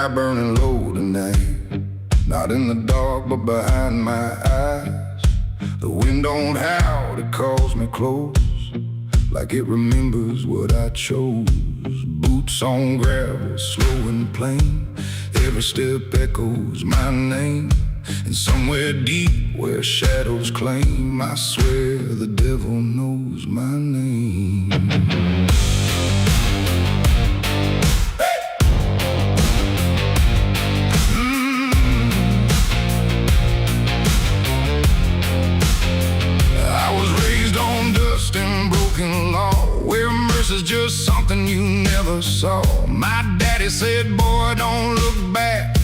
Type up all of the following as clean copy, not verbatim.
sky burning low tonight. Not in the dark, but behind my eyes. The wind don't howl, it calls me close, like it remembers what I chose. Boots on gravel, slow and plain. Every step echoes my name. And somewhere deep where shadows claim, I swear the devil knows my name. I was raised on dust and broken law, where mercy's just something you never saw. My daddy said, boy, don't look back.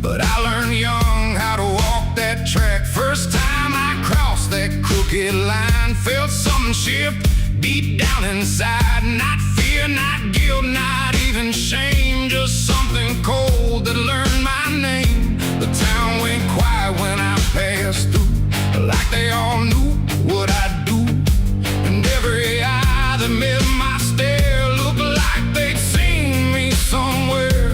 But I learned young how to walk that track. First time I crossed that crooked line, felt something shift deep down inside. Not fear, not guilt, not even shame, just something cold that learned my name. The town went quiet when I passed through, like they all knew what I'd do. And every eye that met my stare looked like they'd seen me somewhere.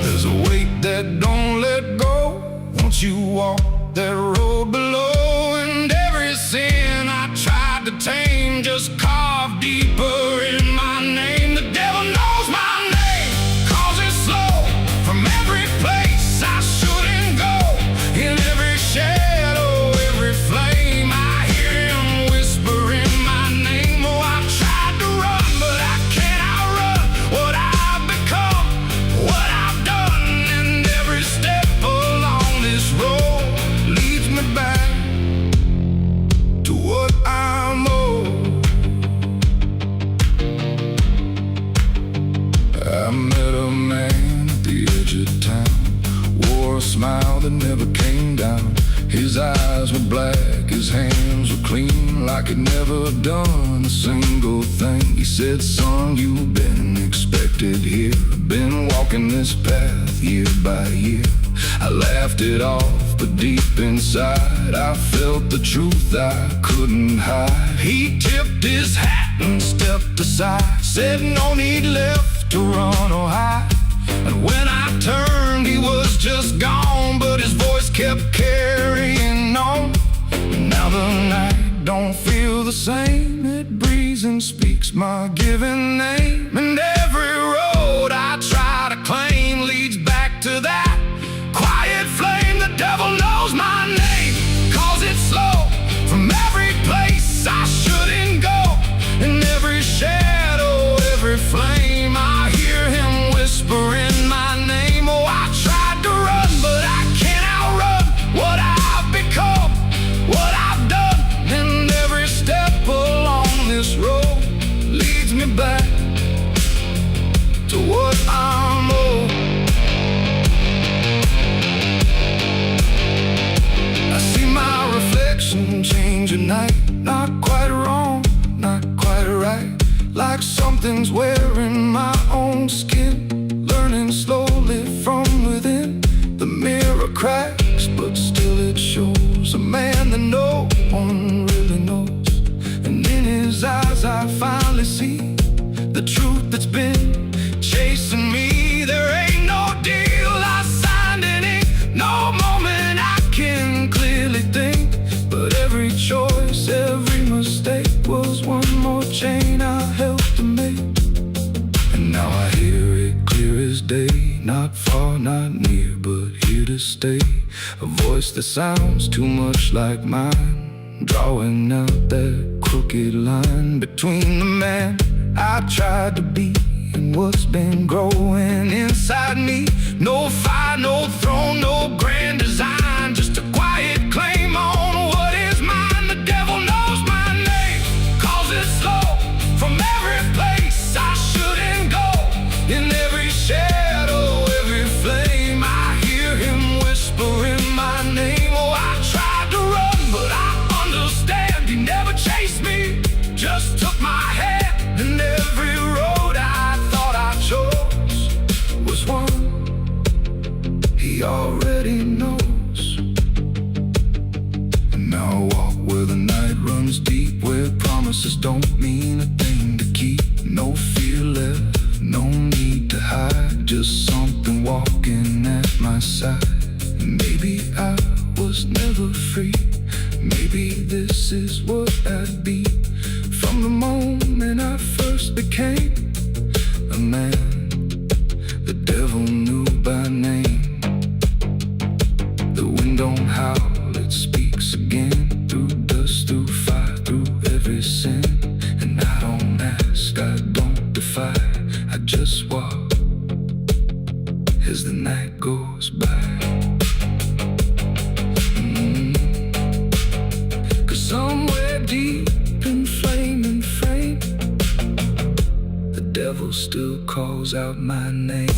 There's a weight that don't let go once you walk that road below. And every sin I tried to tame just carved deeper in my name. The devil knows my name, 'cause it's slow from every place I shouldn't go. In every shadow, every flame, I hear him whispering my name. Oh, I've tried to run, but I can't outrun what I've become, what I've done. And every step along this road leads me back to what I'm owed. I met a man at the edge of town, wore a smile that never came down. His eyes were black, his hands were clean, like he'd never done a single thing. He said, son, you've been expected here, been walking this path year by year. I laughed it off, but deep inside I felt the truth I couldn't hide. He tipped his hat and stepped aside, said no need left to run or hide. And when I turned, he was just gone, but his voice kept carrying on. Now the night don't feel the same, it breathes and speaks my given name. And every road I try to claim leads back to that quiet flame. The devil knows my name, 'cause it's slow from every place I shouldn't go. In every shadow, every flame, I hear him whispering my name. Oh, I tried to run, but I can't outrun what I've become, what I've done. And every step along this road leads me back to what I'm owed. I see my reflection change at night, not quite wrong, not quite right, like something's wearing my own skin, learning slowly from within. The mirror cracks, but still it shows a man that no one really knows. And in his eyes I finally see the truth that's been chasing me. There ain't no deal I signed in ink, no moment I can clearly think. But every choice, every mistake was one more chain I helped to make. And now I hear it clear as day, not far, not near, but here to stay. A voice that sounds too much like mine, drawing out that crooked line between the man I tried to be and what's been growing inside me. No fire, no throne, no grand design, just a quiet claim on what is mine. The devil knows my name, 'cause it's slow from every place I shouldn't go. In every shadow, every flame, I hear him whispering my name. Oh, I tried to run, but I understand he never chased me, just took my hand. And every road I thought I chose was one he already knows. devil still calls out my name.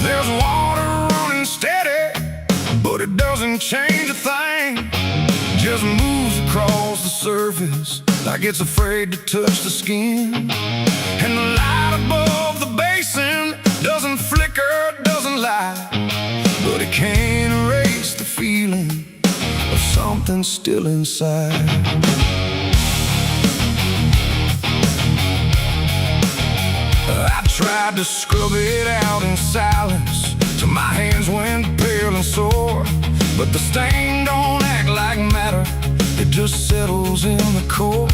There's water running steady, but it doesn't change a thing. Just moves across the surface like it's afraid to touch the skin. And the light above the basin doesn't flicker, doesn't lie, but it can't erase the feeling of something still inside. I tried to scrub it out in silence till my hands went pale and sore, but the stain don't act like matter, it just settles in the core.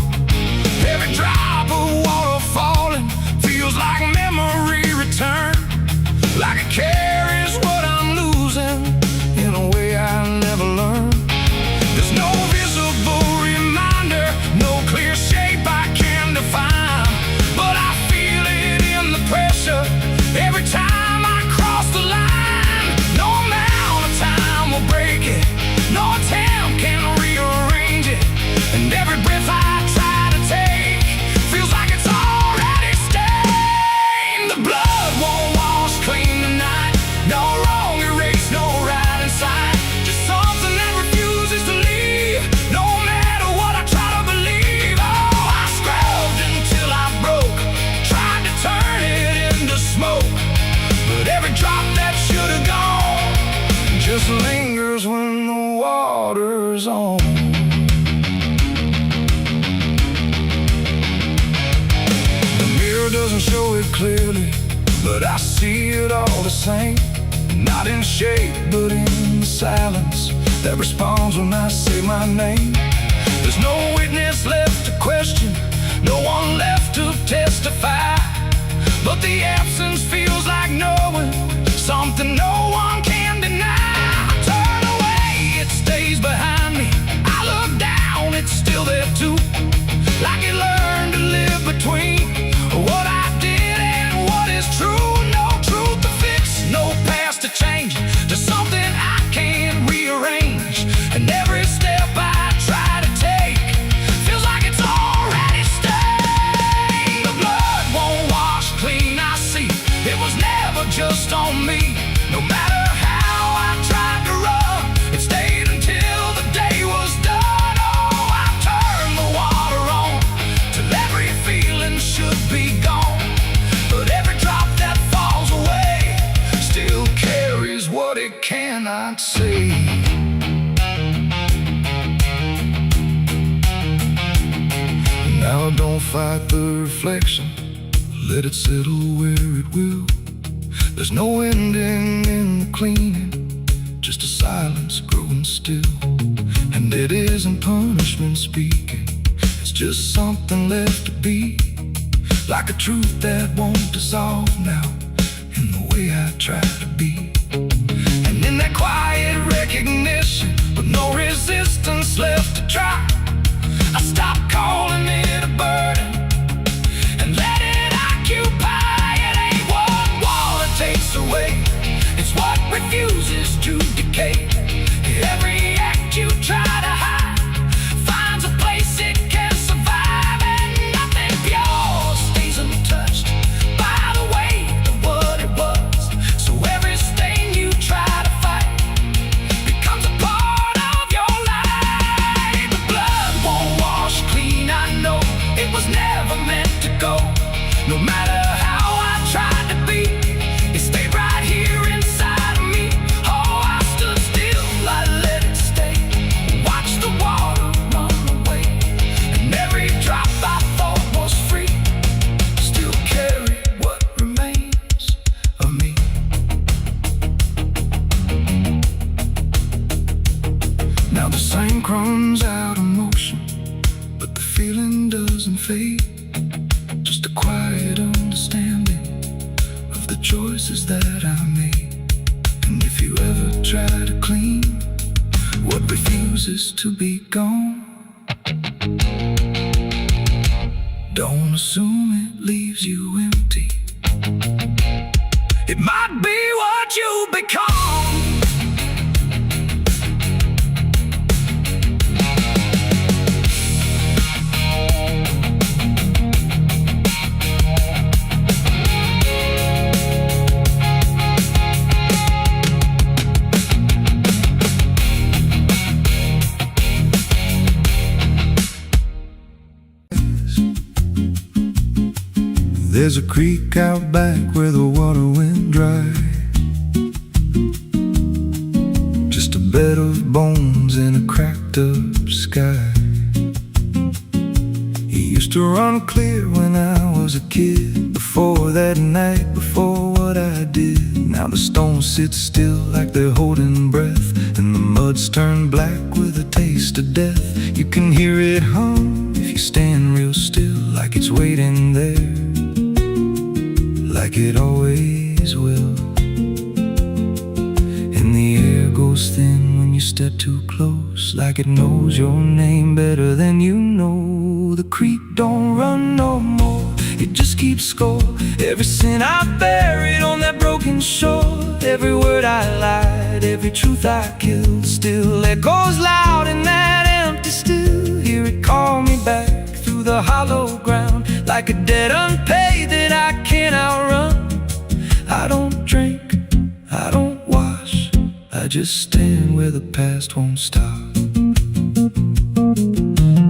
Every drop of water falling feels like memory return, like it carries what I'm losing in a way I never learned. There's no visible reminder, no clear shape I can define, but I feel it in the pressure every time I cross the line. No amount of time will break it, no attempt can rearrange it, and every breath I try to take feels like it's already stained. The blood won't wash clean tonight, no wrong erase, no right inside, just something that refuses to leave, no matter what I try to believe. Oh, I scrubbed until I broke, tried to turn it into smoke, but every drop that should have gone just lingers when the water's on. The mirror doesn't show it clearly, but I see it all the same. Not in shape, but in the silence that responds when I say my name. There's no witness left to question, no one left to testify, but the absence feels like knowing something no one can deny. I turn away, it stays behind me. I look down, it's still there too, like it learned to live between what I did and what is true. No truth to fix, no past to change, just something I can't rearrange. And every step I try to take feels like it's already stained. The blood won't wash clean, I see it was never just on me. No matter how I tried to rub, it stayed until the day was done. Oh, I turned the water on till every feeling should be gone, but every drop that falls away still carries what it cannot see. Now don't fight the reflection, let it settle where it will. There's no ending in the cleaning, just a silence growing still. And it isn't punishment speaking, it's just something left to be, like a truth that won't dissolve now in the way I try to be. And in that quiet recognition, with no resistance left to try, I stop calling it a burden and let it occupy. It ain't what water takes away, it's what refuses to decay. Every act you try to hide finds a place it can survive, and nothing pure stays untouched by the weight of what it was. So every stain you try to fight becomes a part of your life. The blood won't wash clean, I know it was never meant to go. No matter how I tried to be, it stayed right here inside of me. Oh, I stood still, I let it stay, watched the water run away, and every drop I thought was free still carried what remains of me. Now the sink runs out of motion, but the feeling doesn't fade, just a quiet understanding of the choices that I made. And if you ever try to clean what refuses to be gone, Don't assume it leaves you empty. It might be what you become. There's a creek out back where the water went dry. Just a bed of bones in a cracked up sky. He used to run clear when I was a kid. Before that night, before what I did. Now the stones sit still like they're holding breath, and the mud's turned black with a taste of death. You can hear it hum if you stand real still, like it's waiting there, like it always will. And the air goes thin when you step too close, like it knows your name better than you know. The creek don't run no more, it just keeps score. Every sin I buried on that broken shore, every word I lied, every truth I killed, still echoes loud in that empty still. Hear it call me back through the hollow ground, like a debt unpaid that I can't outrun. I don't drink, I don't wash, I just stand where the past won't stop.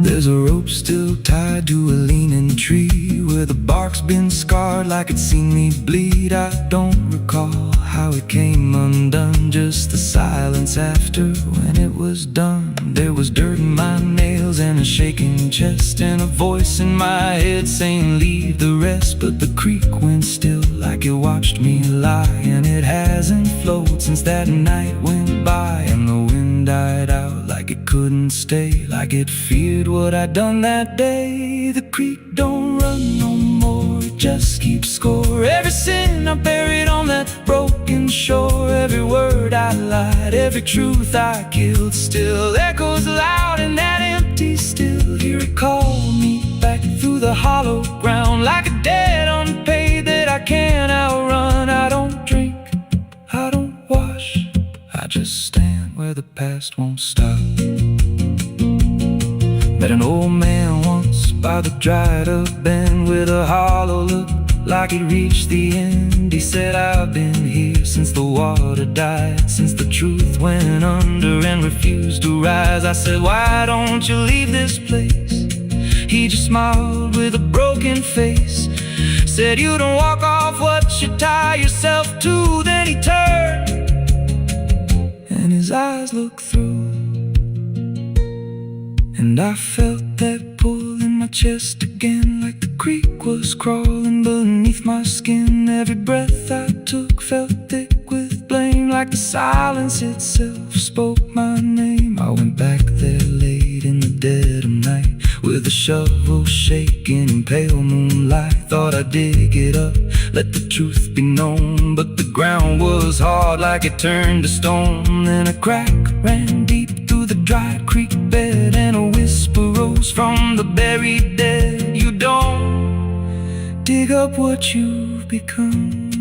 There's a rope still tied to a leaning tree, where the bark's been scarred like it's seen me bleed. I don't recall how it came undone, just the silence after when it was done. There was dirt in my nails and a shaking chest, and a voice in my head saying leave the rest. But the creek went still like it watched me lie, and it hasn't flowed since that night went by. And the wind died out like it couldn't stay, like it feared what I'd done that day. The creek don't run no more, it just keeps score. Every sin I buried on that broken shore, every word I lied, every truth I killed, still echoes loud in that empty still. Hear it call me back through the hollow ground, like a debt unpaid that I can't outrun. I don't drink, I don't wash, I just stand where the past won't stop. Met an old man once by the dried up bend, with a hollow look like he'd reached the end. He said, I've been here since the water died, since the truth went under and refused to rise. I said, why don't you leave this place? He just smiled with a broken face, said, you don't walk off what you tie yourself to. Then he turned and his eyes looked through, and I felt that pull in my chest again, like the creek was crawling beneath my skin. Every breath I took felt thick with blame, like the silence itself spoke my name. I went back there late in the dead of night, with a shovel shaking in pale moonlight. Thought I'd dig it up, let the truth be known, but the ground was hard like it turned to stone. Then a crack ran deep through the dry creek bed, and a whisper rose from the buried dead. You don't dig up what you've become.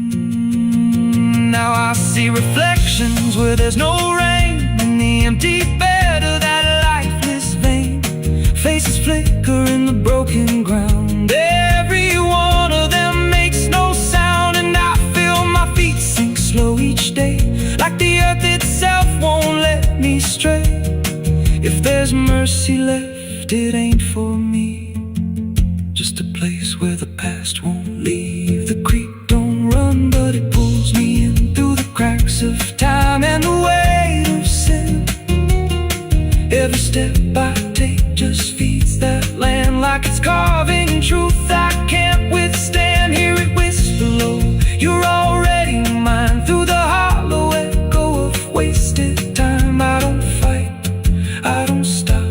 Now I see reflections where there's no rain, in the empty bed of that lifeless vein. Faces flicker in the broken ground, every one of them makes no sound. And I feel my feet sink slow each day, like the earth itself won't let me stray. If there's mercy left, it ain't for me, just a place where the past won't leave. The creek don't run, but it pulls me in through the cracks of time and the weight of sin. Every step I take just feeds that land, like it's carving truth I can't withstand. Hear it whisper low, you're already mine, through the hollow echo of wasted time. I don't fight, I don't stop,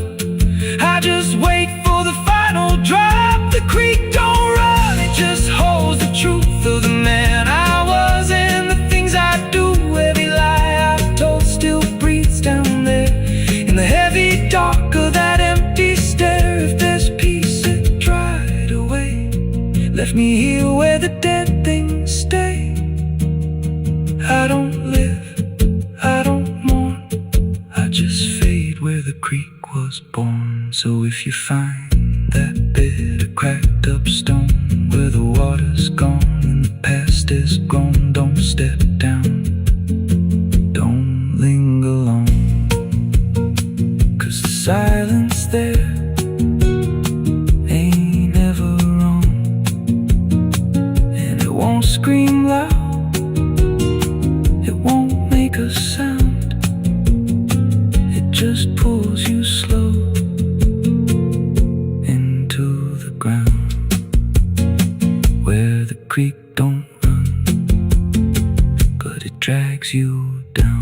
I just wait for the final drop. The creek don't run, it just holds the truth of the man I was and the things I do. Every lie I told still breathes down there in the heavy dark of that empty stare. If there's peace, it dried away. born. So if you find that bit of cracked up stone where the water's gone and the past is grown, don't step down, don't linger long, 'cause the silence there ain't ever wrong, and it won't scream loud, it won't make a sound, it just pulls you slow into the ground, where the creek don't run, but it drags you down.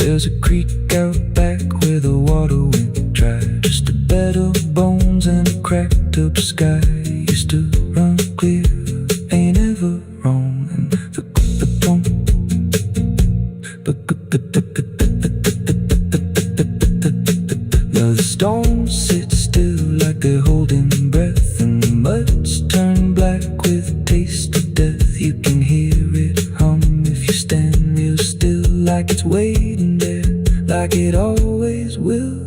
There's a creek out back where the water went dry, just a bed of bones and a cracked up sky. Used to run clear, ain't ever wrong, and now the stones sit still like they're holding breath, and the mud's turned black with a taste of death. You can hear it hum if you stand real still, like it's waiting there, like it always will.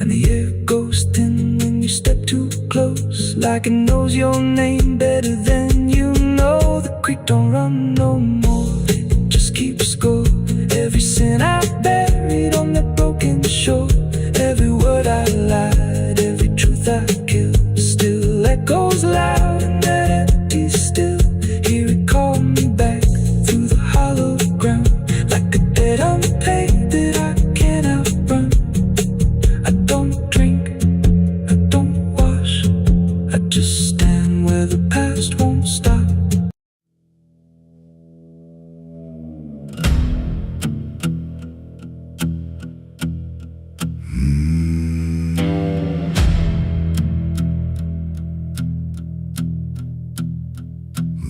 And the air goes thin when you step too close, like it knows your name better than you know. The creek don't run no more, it just keeps score. Every sin I buried on that broken shore, every word I lied, every truth I killed, still echoes loud in that empty still. Hear it call me back through the hollow ground, like a debt unpaid that I can't outrun. I don't drink, I don't wash, I just stand where the past won't stop.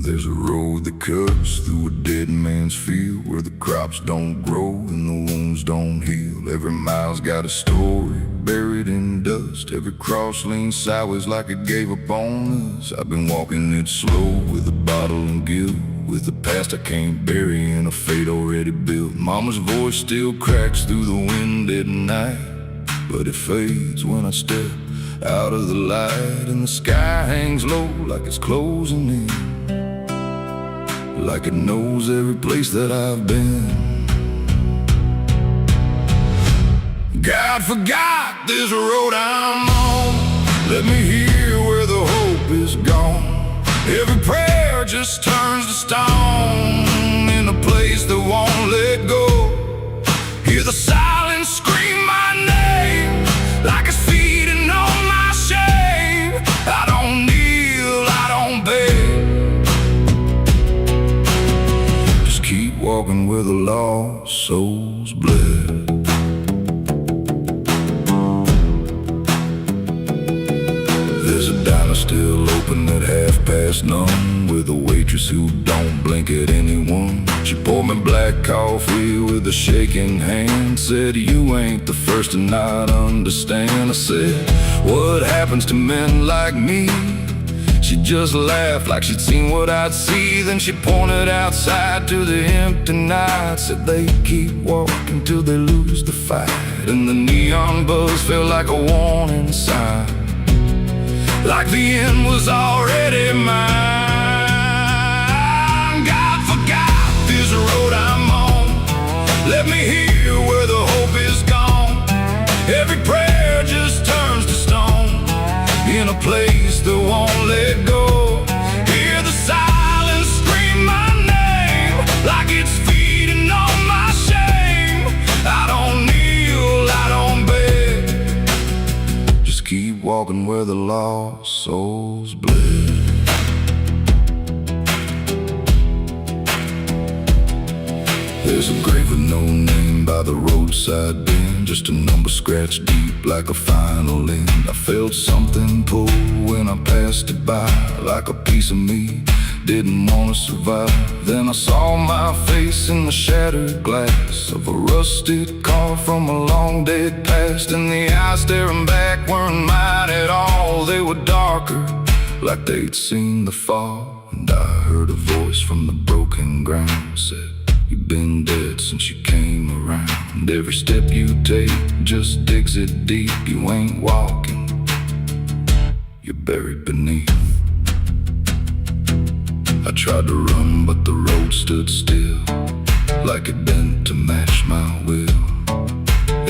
There's a road that cuts through a dead man's field, where the crops don't grow and the wounds don't heal. Every mile's got a story buried in dust, every cross leans sideways like it gave up on us. I've been walking it slow with a bottle and guilt, with the past I can't bury and a fate already built. Mama's voice still cracks through the wind at night, but it fades when I step out of the light, and the sky hangs low like it's closing in, like it knows every place that I've been. God forgot this road I'm on, let me hear where the hope is gone. Every prayer just turns to stone in a place that won't let go. Hear the silence scream my name, like it's feeding on my shame. I don't kneel, I don't beg, keep walking where the lost souls bled. There's a diner still open at 1:30, with a waitress who don't blink at anyone. She poured me black coffee with a shaking hand, said, "You ain't the first to not understand." I said, "What happens to men like me?" She just laughed like she'd seen what I'd see. Then she pointed outside to the empty night, said they keep walking till they lose the fight. And the neon buzz felt like a warning sign, like the end was already mine. God forgot this road I'm on, let me hear where the walking where the lost souls bled. There's a grave with no name by the roadside bend, just a number scratched deep like a final end. I felt something pull when I passed it by, like a piece of me didn't want to survive. Then I saw my face in the shattered glass of a rusted car from a long dead past, and the eyes staring back weren't mine at all. They were darker, like they'd seen the fall. And I heard a voice from the broken ground said, "You've been dead since you came around. And every step you take just digs it deep. You ain't walking, you're buried beneath." I tried to run, but the road stood still, like it bent to match my will.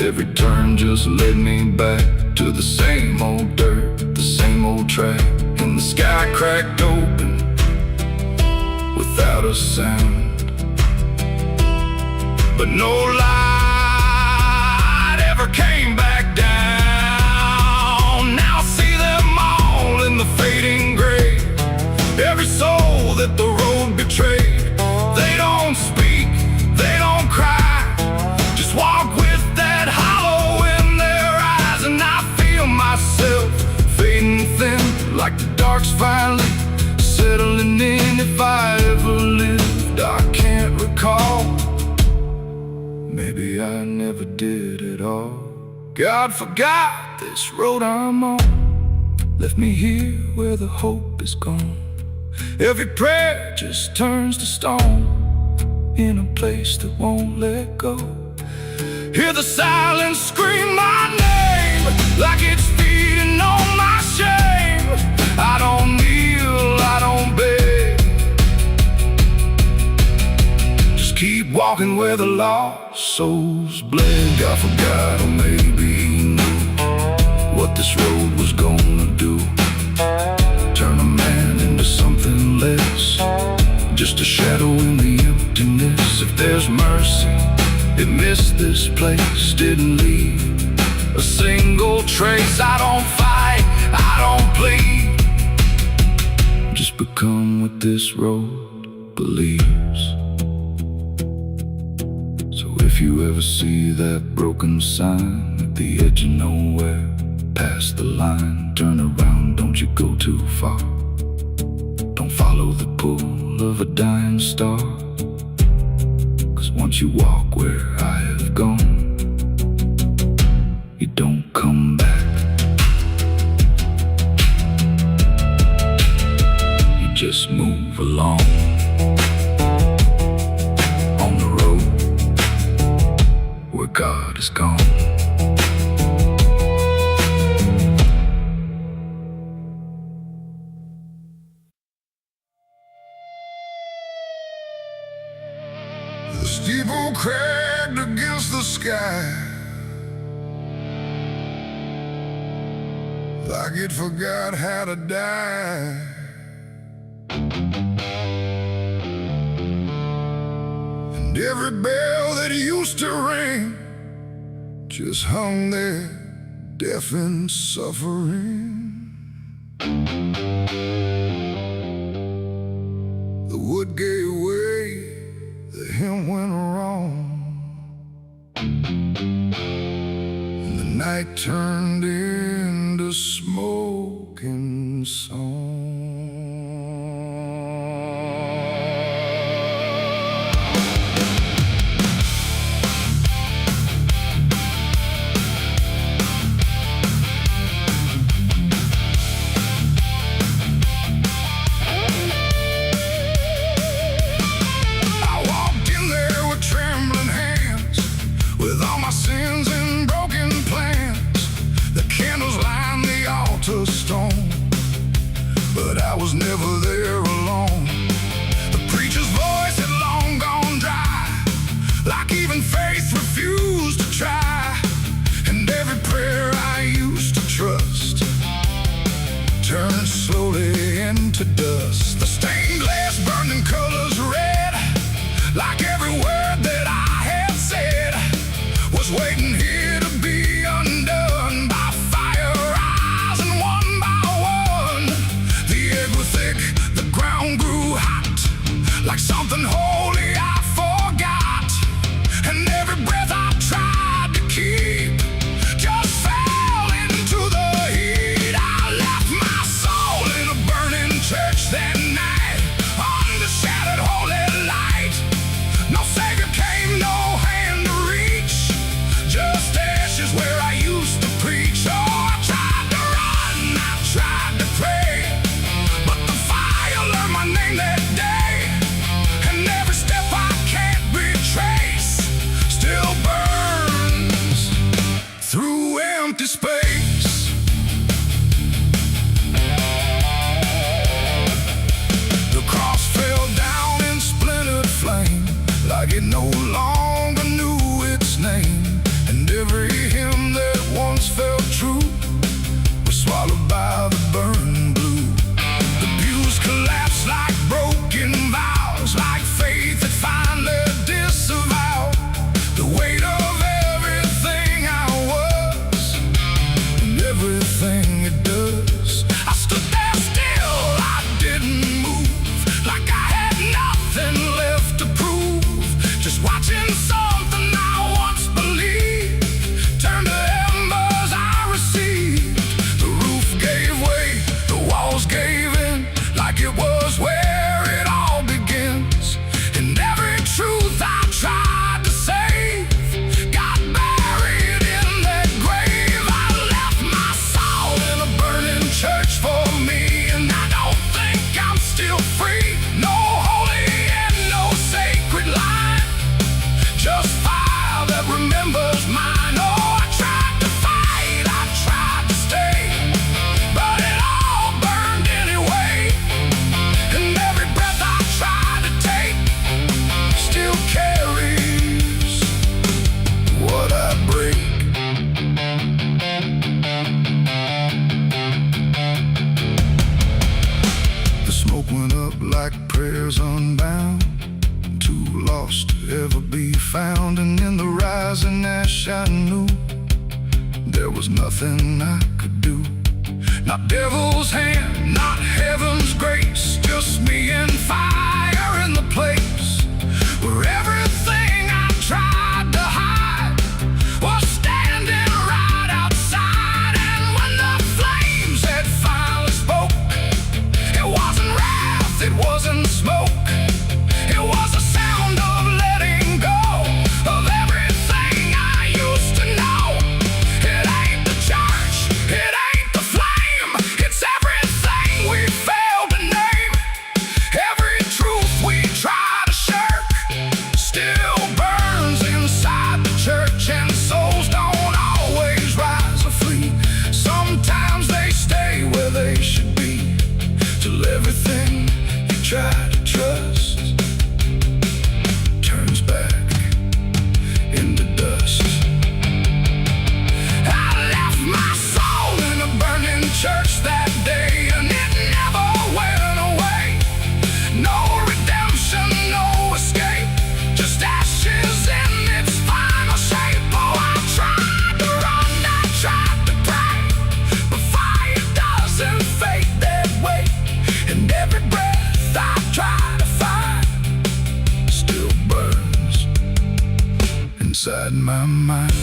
Every turn just led me back to the same old dirt, the same old track. And the sky cracked open without a sound, but no light ever came back down. Now I see them all in the fading grave, every soul that the road betrayed. They don't speak, they don't cry, just walk with that hollow in their eyes. And I feel myself fading thin, like the dark's finally settling in. If I ever lived, I can't recall. Maybe I never did at all. God forgot this road I'm on, left me here where the hope is gone. Every prayer just turns to stone, in a place that won't let go. Hear the silence scream my name, like it's feeding on my shame. I don't kneel, I don't beg, just keep walking where the lost souls bled. God forgot, or maybe he knew what this road was gonna do. Turn a man into something less, just a shadow in the emptiness. If there's mercy, it missed this place, didn't leave a single trace. I don't fight, I don't plead, just become what this road believes. So if you ever see that broken sign at the edge of nowhere, past the line, turn around, don't you go too far. Don't follow the pull of a dying star, 'cause once you walk where I have gone, you don't come back. You just move along on the road where God is gone. The steeple cracked against the sky, like it forgot how to die. And every bell that used to ring just hung there, deaf and suffering. The wood gave way, the hymn went wrong, and the night turned into smoking song. Stone, but I was never there alone. The preacher's voice had long gone dry, like even faith refused to try. And every prayer I used to trust turned slowly into dust. The stained glass burned in colors red, like every word that I had said was waiting here to be undone by fire, eyes, and one was nothing I could do. Not devil's hand, not heaven's grace, just me and fire in the place where everything I tried to hide was standing right outside. And when the flames had finally spoke, it wasn't wrath, it wasn't smoke, it was a sound of letting go of everything I used to know. It ain't the church, it ain't the flame, it's everything we failed to name. Every truth we try to shirk still burns inside the church, and souls don't always rise or flee. Sometimes they stay where they should be, till everything you try to trust turns back into dust. I left my soul in a burning church that day, and it never went away. No redemption, no escape, just ashes in its final shape. Oh, I tried to run, I tried to pray, but fire doesn't fade that way. And every breath I try to find still burns inside my mind.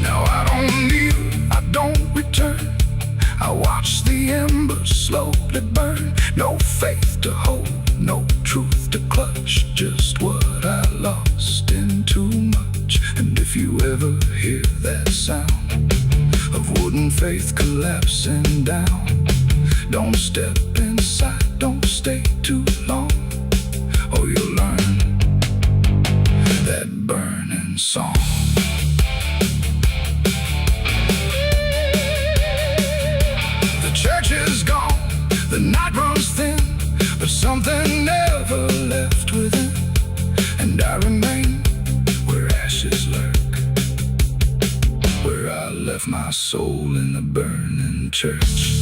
Now I don't kneel, I don't return, I watch the embers slowly burn. No faith to hold, no truth to clutch, just what I lost in too much. And if you ever hear that sound of wooden faith collapsing down, don't step inside, don't stay too long, or you'll learn that burning song. The church is gone, the night runs thin, but something never left within, and I remain where ashes lurk, where I left my soul in the burning church.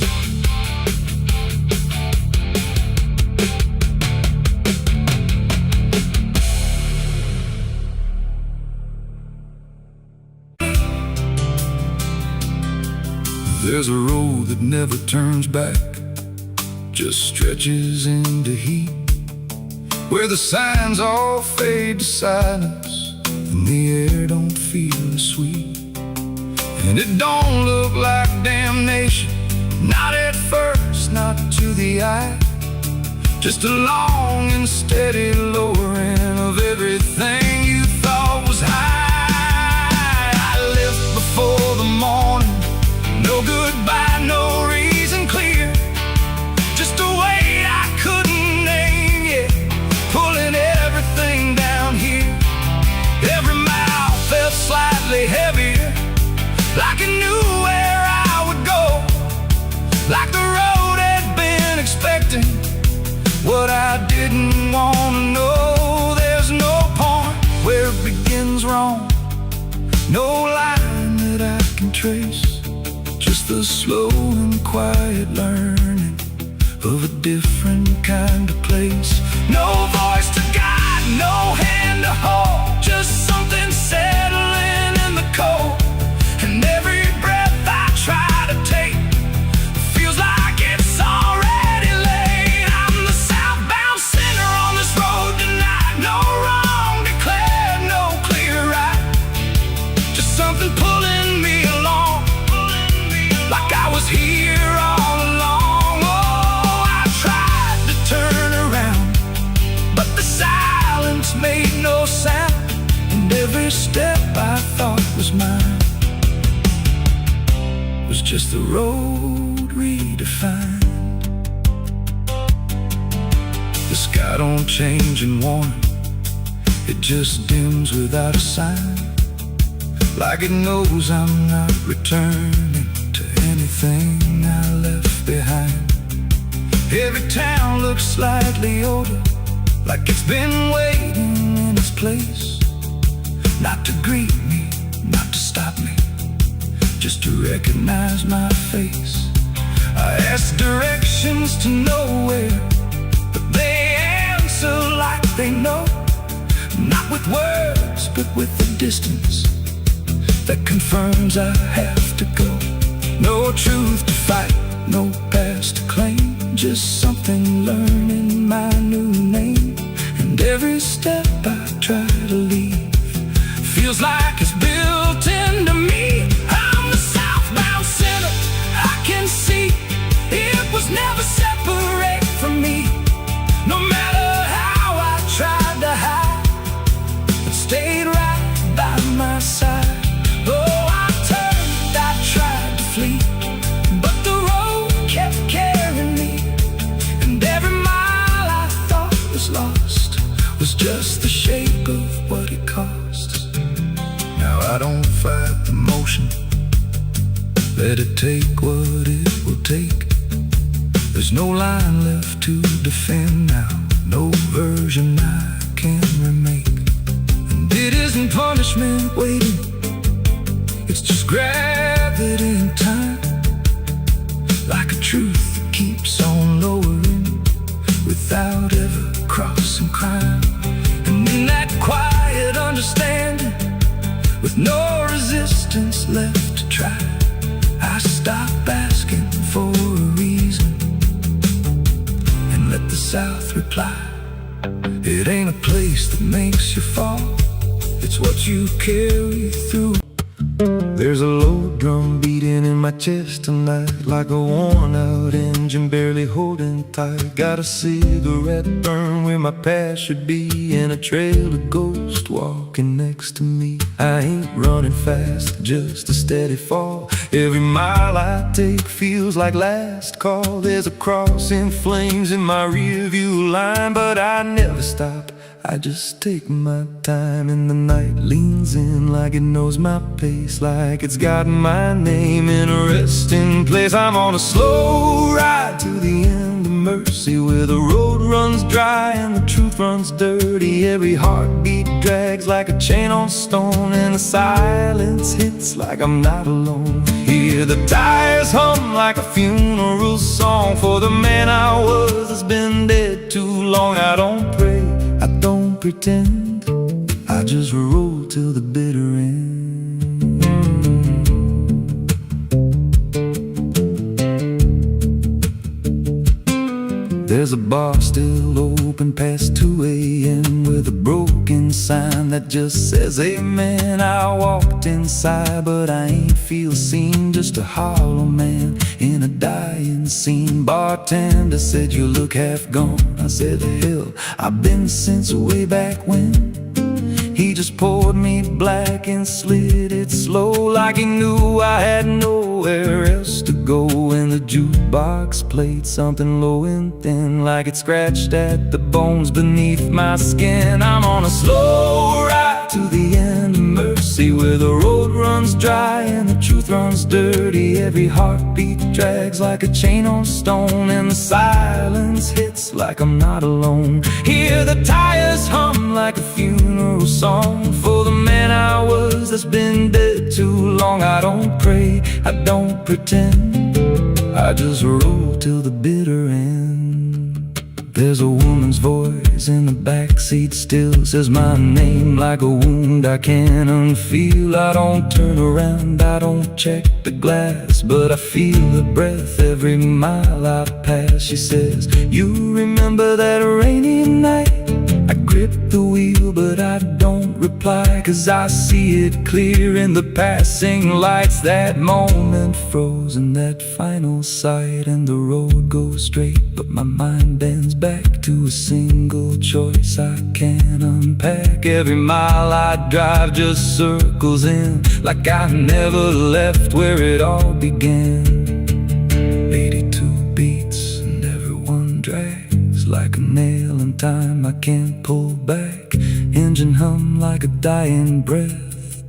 There's a road that never turns back, just stretches into heat, where the signs all fade to silence and the air don't feel as sweet. And it don't look like damnation, not at first, not to the eye, just a long and steady lowering of everything you thought was high. I left before the morning, no goodbye, no reason clear, just a weight I couldn't name yet, pulling everything down here. Every mile felt slightly heavier, like it knew where I would go, like the road had been expecting what I didn't want to know. There's no point where it begins wrong, no line that I can trace, just the slow and quiet learning of a different kind of place. No voice to guide, no hand to hold, just something settling in the cold. And every breath I try to take feels like it's already late. I'm the southbound sinner on this road tonight, no wrong declared, no clear right, just something pulling me along, like I was here all along. Oh, I tried to turn around, but the silence made no sound, and every step I thought was mine was just the road redefined. The sky don't change in warning, it just dims without a sign, like it knows I'm not returning to anything I left behind. Every town looks slightly older, like it's been waiting in its place, not to greet me, not to stop me, just to recognize my face. I ask directions to nowhere, but they answer like they know, not with with words, but with the distance that confirms I have to go. No truth to fight, no past to claim, just something learning my new name. And every step I try to leave feels like it's built into me. I'm the southbound sinner, I can see it was never separate from me. No matter how I tried to hide, it stayed right by my side. Oh, I turned, I tried to flee, but the road kept carrying me. And every mile I thought was lost was just the shape of what it cost. Now I don't fight the motion, let it take what it will take. There's no line left to defend now, no version I can remake. And it isn't punishment waiting, it's just gravity in time, like a truth that keeps on lowering without ever crossing crime. And in that quiet understanding, with no resistance left to try, I stop asking for a reason and let the South reply. It ain't a place that makes you fall, it's what you carry through. There's a low drum beating in my chest tonight, like a worn out engine barely holding tight. Got a cigarette burn where my past should be, and a trail of ghosts walking next to me. I ain't running fast, just a steady fall. Every mile I take feels like last call. There's a cross in flames in my rearview line, but I never stop, I just take my time. And the night leans in like it knows my pace, like it's got my name in a resting place. I'm on a slow ride to the end of mercy, where the road runs dry and the truth runs dirty. Every heartbeat drags like a chain on stone, and the silence hits like I'm not alone. Hear the tires hum like a funeral song for the man I was that's been dead too long. I don't pray, I don't pretend, I just roll till the bitter end. There's a bar still open past 2 a.m. with a broken sign that just says amen. I walked inside, but I ain't feel seen, just a hollow man in a dying scene. Bartender said you look half gone. I said hell, I've been since way back when. He just poured me black and slid it slow, like he knew I had nowhere else to go. And the jukebox played something low and thin, like it scratched at the bones beneath my skin. I'm on a slow ride to the end of mercy, where the road runs dry and the truth runs dirty. Every heartbeat drags like a chain on stone, and the silence hits like I'm not alone. Hear the tires hum like a funeral song for the man I was that's been dead too long. I don't pray, I don't pretend, I just roll till the bitter end. There's a woman's voice in the backseat still, says my name like a wound I can't unfeel. I don't turn around, I don't check the glass, but I feel the breath every mile I pass. She says, you remember that rainy night? I grip the wheel, but I don't reply, 'cause I see it clear in the passing lights. That moment frozen, that final sight, and the road goes straight, but my mind bends back to a single choice I can't unpack. Every mile I drive just circles in, like I never left where it all began. 82 beats and everyone drags like a nail in time I can't pull back. Engine hum like a dying breath,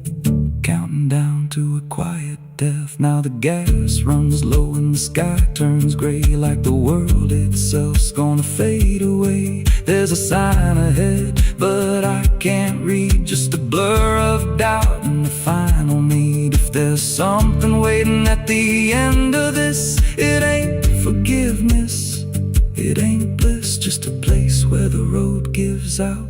counting down to a quiet death. Now the gas runs low and the sky turns gray, like the world itself's gonna fade away. There's a sign ahead, but I can't read, just a blur of doubt and the final need. If there's something waiting at the end of this, it ain't forgiveness, it ain't bliss, just a place where the road gives out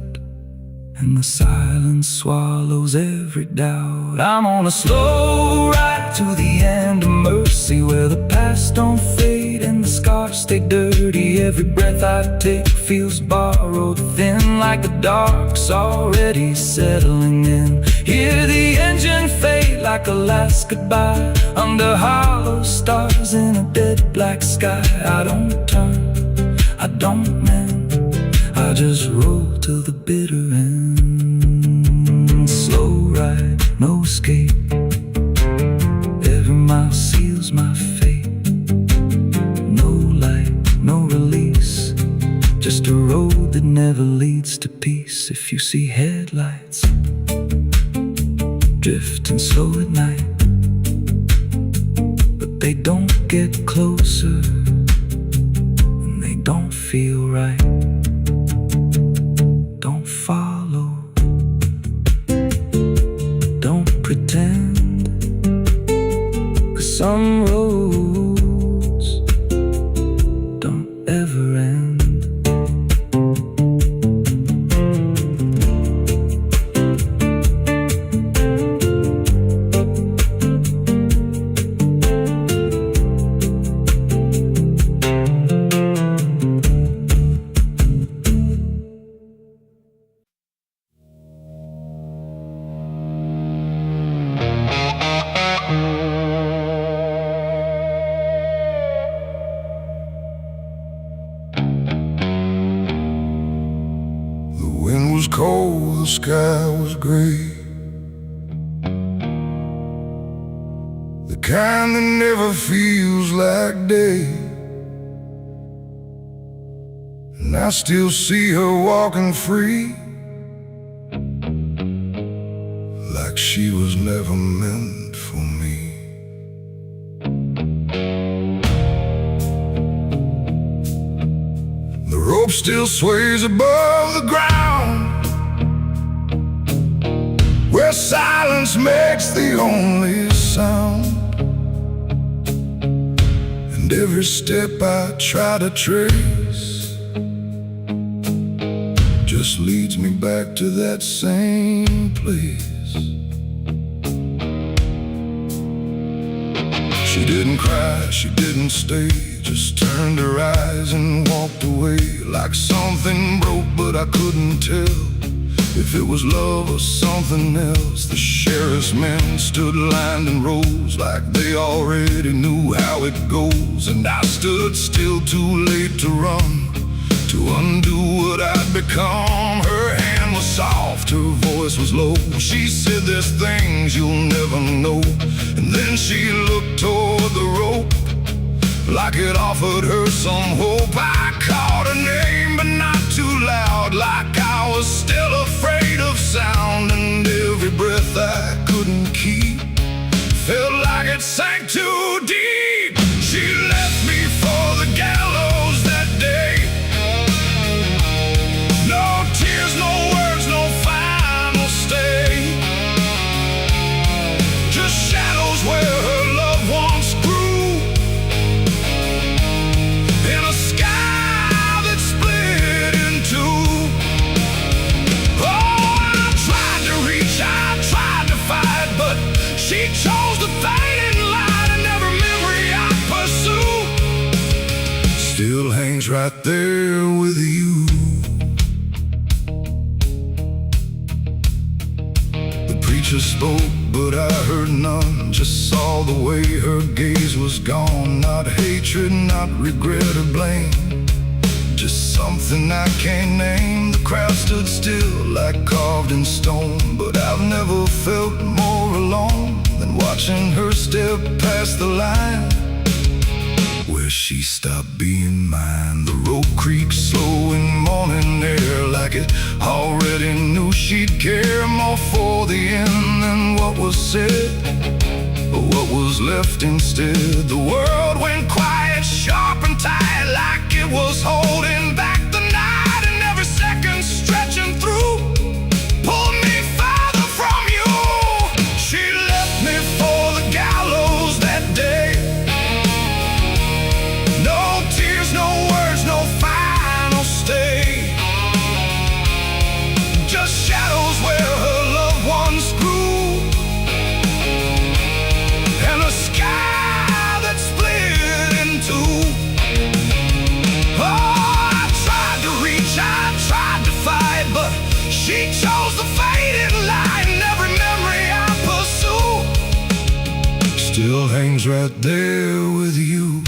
and and the silence swallows every doubt. I'm on a slow ride to the end of mercy, where the past don't fade and the scars stay dirty. Every breath I take feels borrowed, thin like the dark's already settling in. Hear the engine fade like a last goodbye, under hollow stars in a dead black sky. I don't turn, I don't mend, I just roll to the bitter end. Slow ride, no escape, every mile seals my fate. No light, no release, just a road that never leads to peace. If you see headlights drifting slow at night, but they don't get closer and they don't feel right, don't follow, don't pretend, 'cause some roads don't ever end. The wind was cold, the sky was gray, the kind that never feels like day. And I still see her walking free, like she was never meant for me. The rope still sways above the ground, where silence makes the only sound. And every step I try to trace just leads me back to that same place. She didn't cry, she didn't stay, just turned her eyes and walked away. Like something broke, but I couldn't tell if it was love or something else. The sheriff's men stood lined in rows, like they already knew how it goes. And I stood still, too late to run, to undo what I'd become. Her hand was soft, her voice was low. She said, "There's things you'll never know." And then she looked toward the rope, like it offered her some hope. I called her name, but not too loud, like I was still afraid of sound. And every breath I couldn't keep felt like it sank too deep. She left me for the gallows that day. No tears, no words, no final stay, just shadows where her loved ones grew, in a sky that split in two. Oh, I tried to reach, I tried to fight, but she chose the fading light, and every memory I pursue still hangs right there with you. The preacher spoke, but I heard none, just saw the way her gaze was gone. Not hatred, not regret or blame, just something I can't name. The crowd stood still, like carved in stone, but I've never felt more alone than watching her step past the line, where she stopped being mine. The rope creaked slow in morning air, like it already knew she'd care more for the end than what was said, but what was left instead. The world went quiet, sharp and tight, like it was holding back the night, and every second stretching through pulled me farther from you. She left me for the gallows that day. No tears, no words, no final stay, just shadows chose the faded line. Every memory I pursue still hangs right there with you.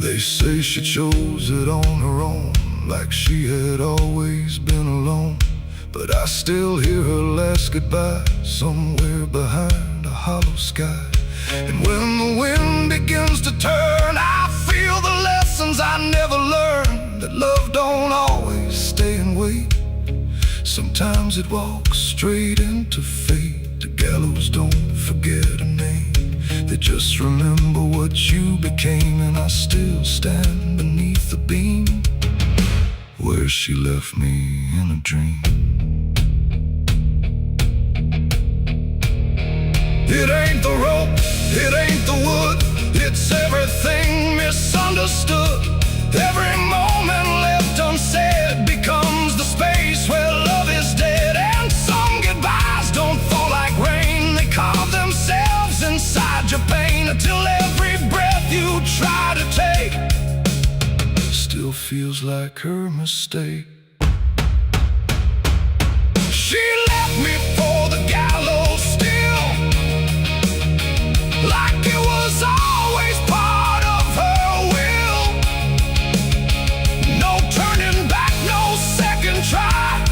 They say she chose it on her own, like she had always been alone. But I still hear her last goodbye somewhere behind a hollow sky. And when the wind begins to turn, I feel the lessons I never learned, that love don't always stay and wait. Sometimes it walks straight into fate. The gallows don't forget a name, they just remember what you became. And I still stand beneath the beam where she left me in a dream. It ain't the rope, it ain't the wood, it's everything misunderstood. Every moment left unsaid becomes the space where love is dead. And some goodbyes don't fall like rain, they carve themselves inside your pain, until every breath you try to take still feels like her mistake. She left me for the gallows still, like it was always part of her will. No turning back, no second try,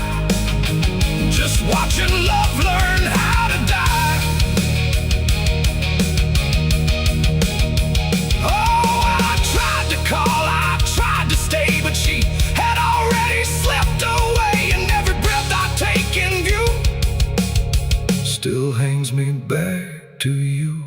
just watching love learn how to die. Oh, I tried to call, I tried to stay, but she had already slipped away. And every breath I take in view still hangs me back to you.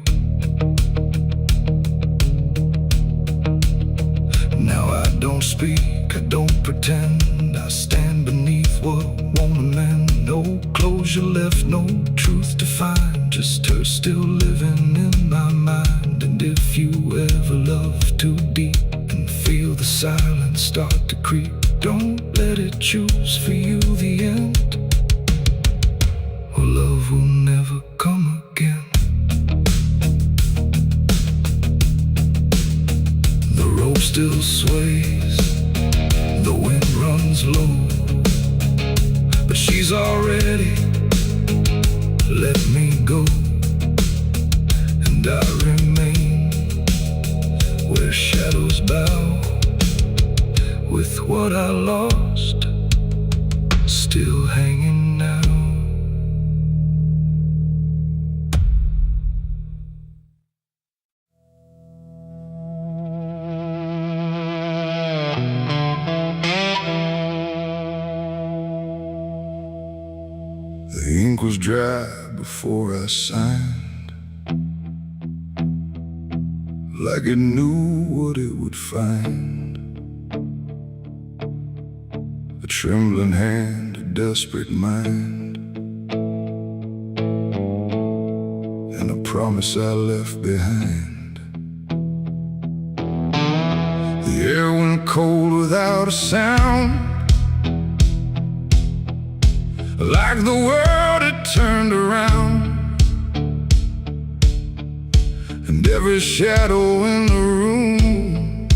Now I don't speak, I don't pretend, I stand beneath what won't amend. No closure left, no truth to find, just her still living in my mind. And if you ever love too deep and feel the silence start to creep, don't let it choose for you the end, or love will never come again. The rope still sways, the wind runs low, but she's already let me go. And I remain where shadows bow, with what I lost still hanging now. The ink was dry before I signed, like it knew what it would find. A trembling hand, a desperate mind, and a promise I left behind. The air went cold without a sound, like the world had turned around. And every shadow in the room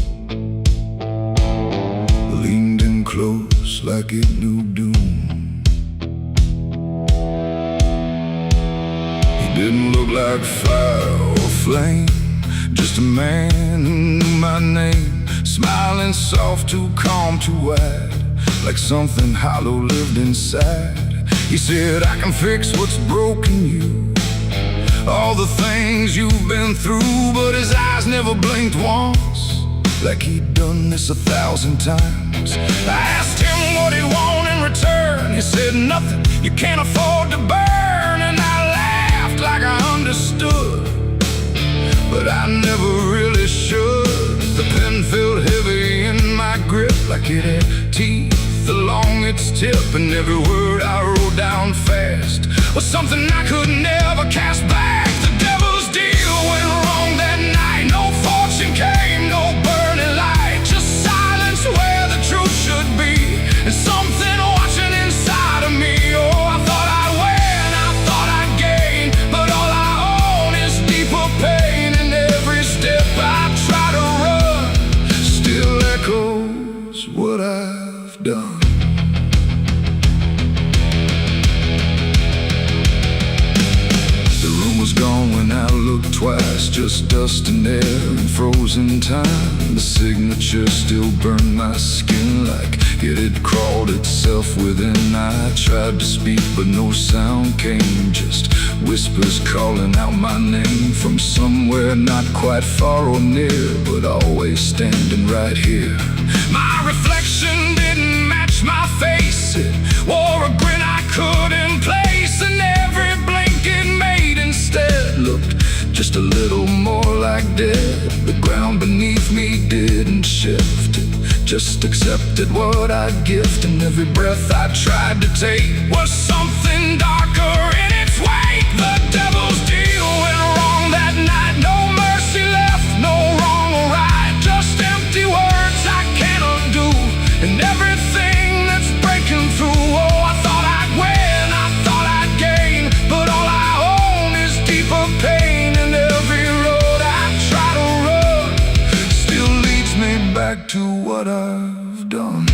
leaned in close like it knew doom. He didn't look like fire or flame, just a man who knew my name, smiling soft, too calm, too wide, like something hollow lived inside. He said, I can fix what's broken you, all the things you've been through. But his eyes never blinked once, like he'd done this 1,000 times. I asked him what he wanted in return. He said, nothing you can't afford to burn. And I laughed like I understood, but I never really should. The pen felt heavy in my grip, like it had teeth along its tip. And every word I wrote down fast was something I could never cast back. The devil's deal went wrong that night. No fortune came, no burning light, just silence where the truth should be, and something watching inside of me. Oh, I thought I'd win, I thought I'd gain, but all I own is deeper pain. And every step I try to run still echoes what I I've done. The room was gone when I looked twice, just dust and air and frozen time. The signature still burned my skin like it had crawled itself within. I tried to speak but no sound came, just whispers calling out my name from somewhere not quite far or near, but always standing right here. My reflection didn't match my face, it wore a grin I couldn't place, and every blink it made instead looked just a little more like dead. The ground beneath me didn't shift, it just accepted what I'd gift, and every breath I tried to take was something darker in its wake. The devil's deal went wrong that night, no mercy left, no wrong or right, just empty words I can't undo, and everything that's breaking through. Oh, I thought I'd win, I thought I'd gain, but all I own is deeper pain, and every road I try to run still leads me back to what I've done.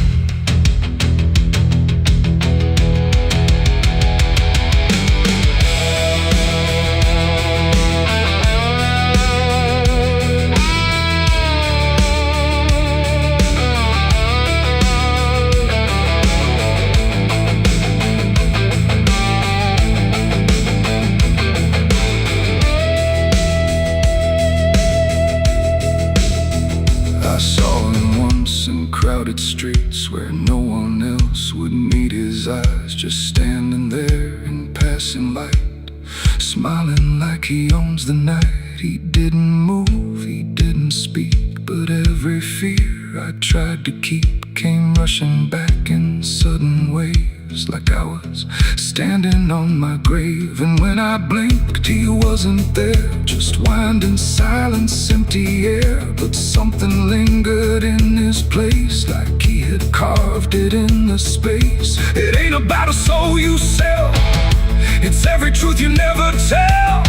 I saw him once in crowded streets where no one else would meet his eyes, just standing there in passing light, smiling like he owns the night. He didn't move, he didn't speak, but every fear I tried to keep came rushing back in sudden waves, like I was standing on my grave. And when I blinked, he wasn't there, just winding silence, empty air. But something lingered in his place, like he had carved it in the space. It ain't about a soul you sell, it's every truth you never tell,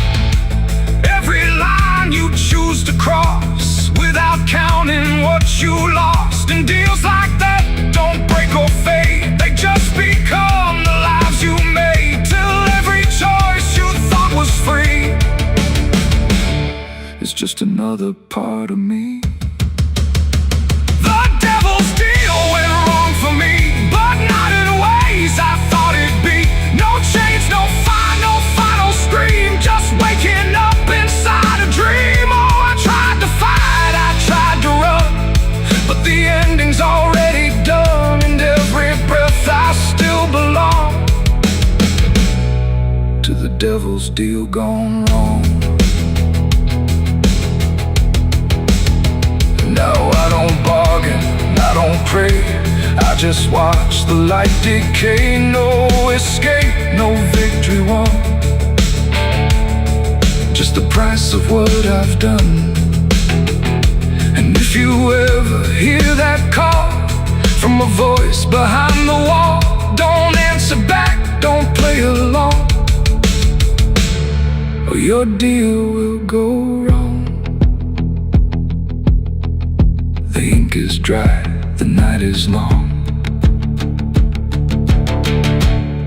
every line you choose to cross without counting what you lost. And deals like that don't break or fade, they just become the lives you made, till every choice you thought was free is just another part of me. The devil's deal went wrong for me, but not in ways I thought it'd be. No change, no fine, no final scream, just waking up inside a dream. Oh, I tried to fight, I tried to run, but the ending's already done, and every breath I still belong to the devil's deal gone wrong. No, I don't bargain, I don't pray, I just watch the light decay. No escape, no victory won, just the price of what I've done. And if you ever hear that call from a voice behind the wall, don't answer back, don't play along, or your deal will go wrong. The ink is dry, the night is long,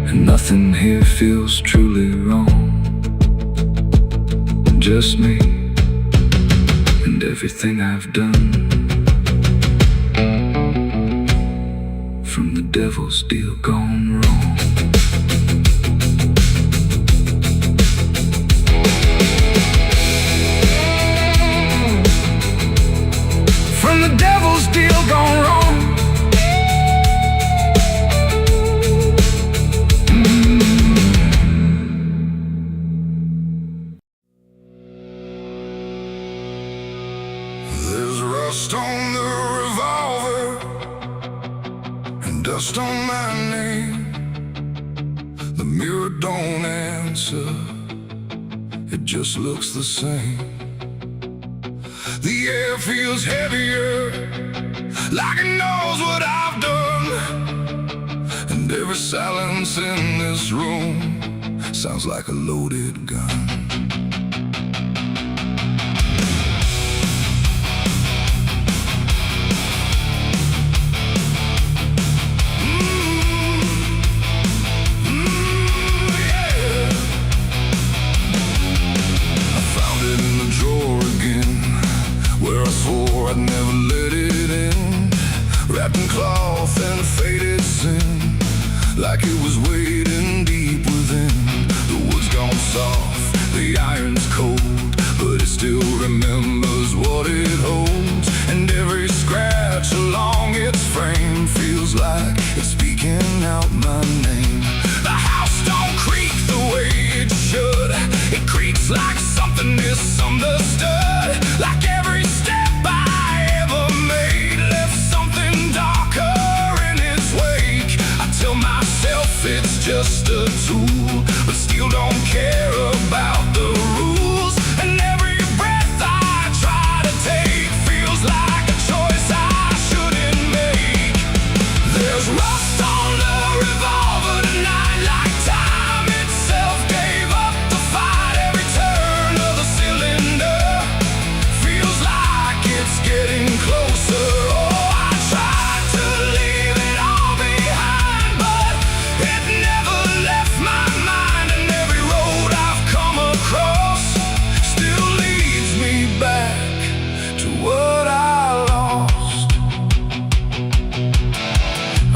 and nothing here feels truly wrong. Just me and everything I've done, from the devil's deal gone wrong. From the devil's deal gone wrong. There's rust on the revolver and dust on my name. The mirror don't answer, it just looks the same. The air feels heavier, like it knows what I've done, and every silence in this room sounds like a loaded gun. like it was waiting deep within. The wood's gone soft, the iron's cold, but it still remembers what it holds. And every scratch along its frame feels like it's speaking out my name. The house don't creak the way it should. It creaks like something misunderstood. Like every step I ever made left something darker in its wake. I tell myself it's just a tool, but still don't care about the rules. And every breath I try to take feels like a choice I shouldn't make. There's rust on the revolver tonight, like time itself gave up the fight. Every turn of the cylinder feels like it's getting closer. Oh, I tried to leave it all behind, but it never left my mind. And every road I've come across still leads me back to what I lost.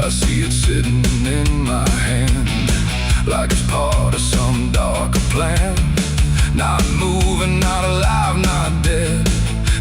I see it sitting in my hand, like it's part of some darker plan. Not moving, not alive, not dead,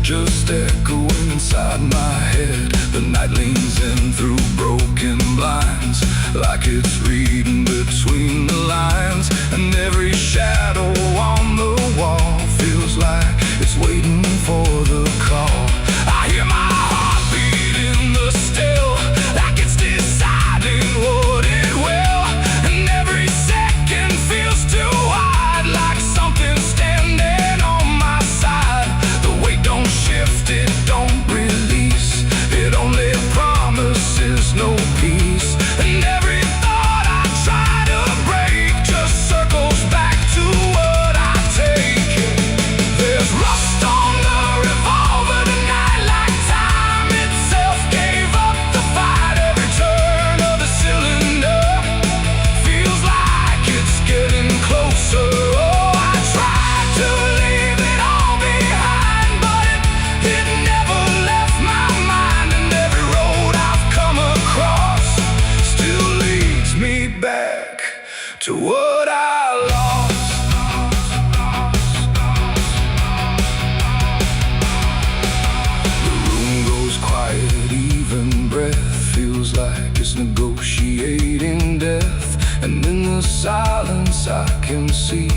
just echoing inside my head. The night leans in through broken blinds, like it's reading between the lines. And every shadow on the wall feels like it's waiting for the call. I hear my heartbeat in the still, like it's deciding what it will. And every second feels too wide, like something's standing on my side. The weight don't shift, it don't release, it only promises no peace. And every thought I try to break just circles back to what I take. There's rust on the revolver tonight, like time itself gave up the fight. Every turn of the cylinder feels like it's getting closer. Oh, I tried to leave it all behind, but it never left my mind. And every road I've come across still leads me back to what I lost. The room goes quiet, even breath feels like it's negotiating death. And in the silence I can see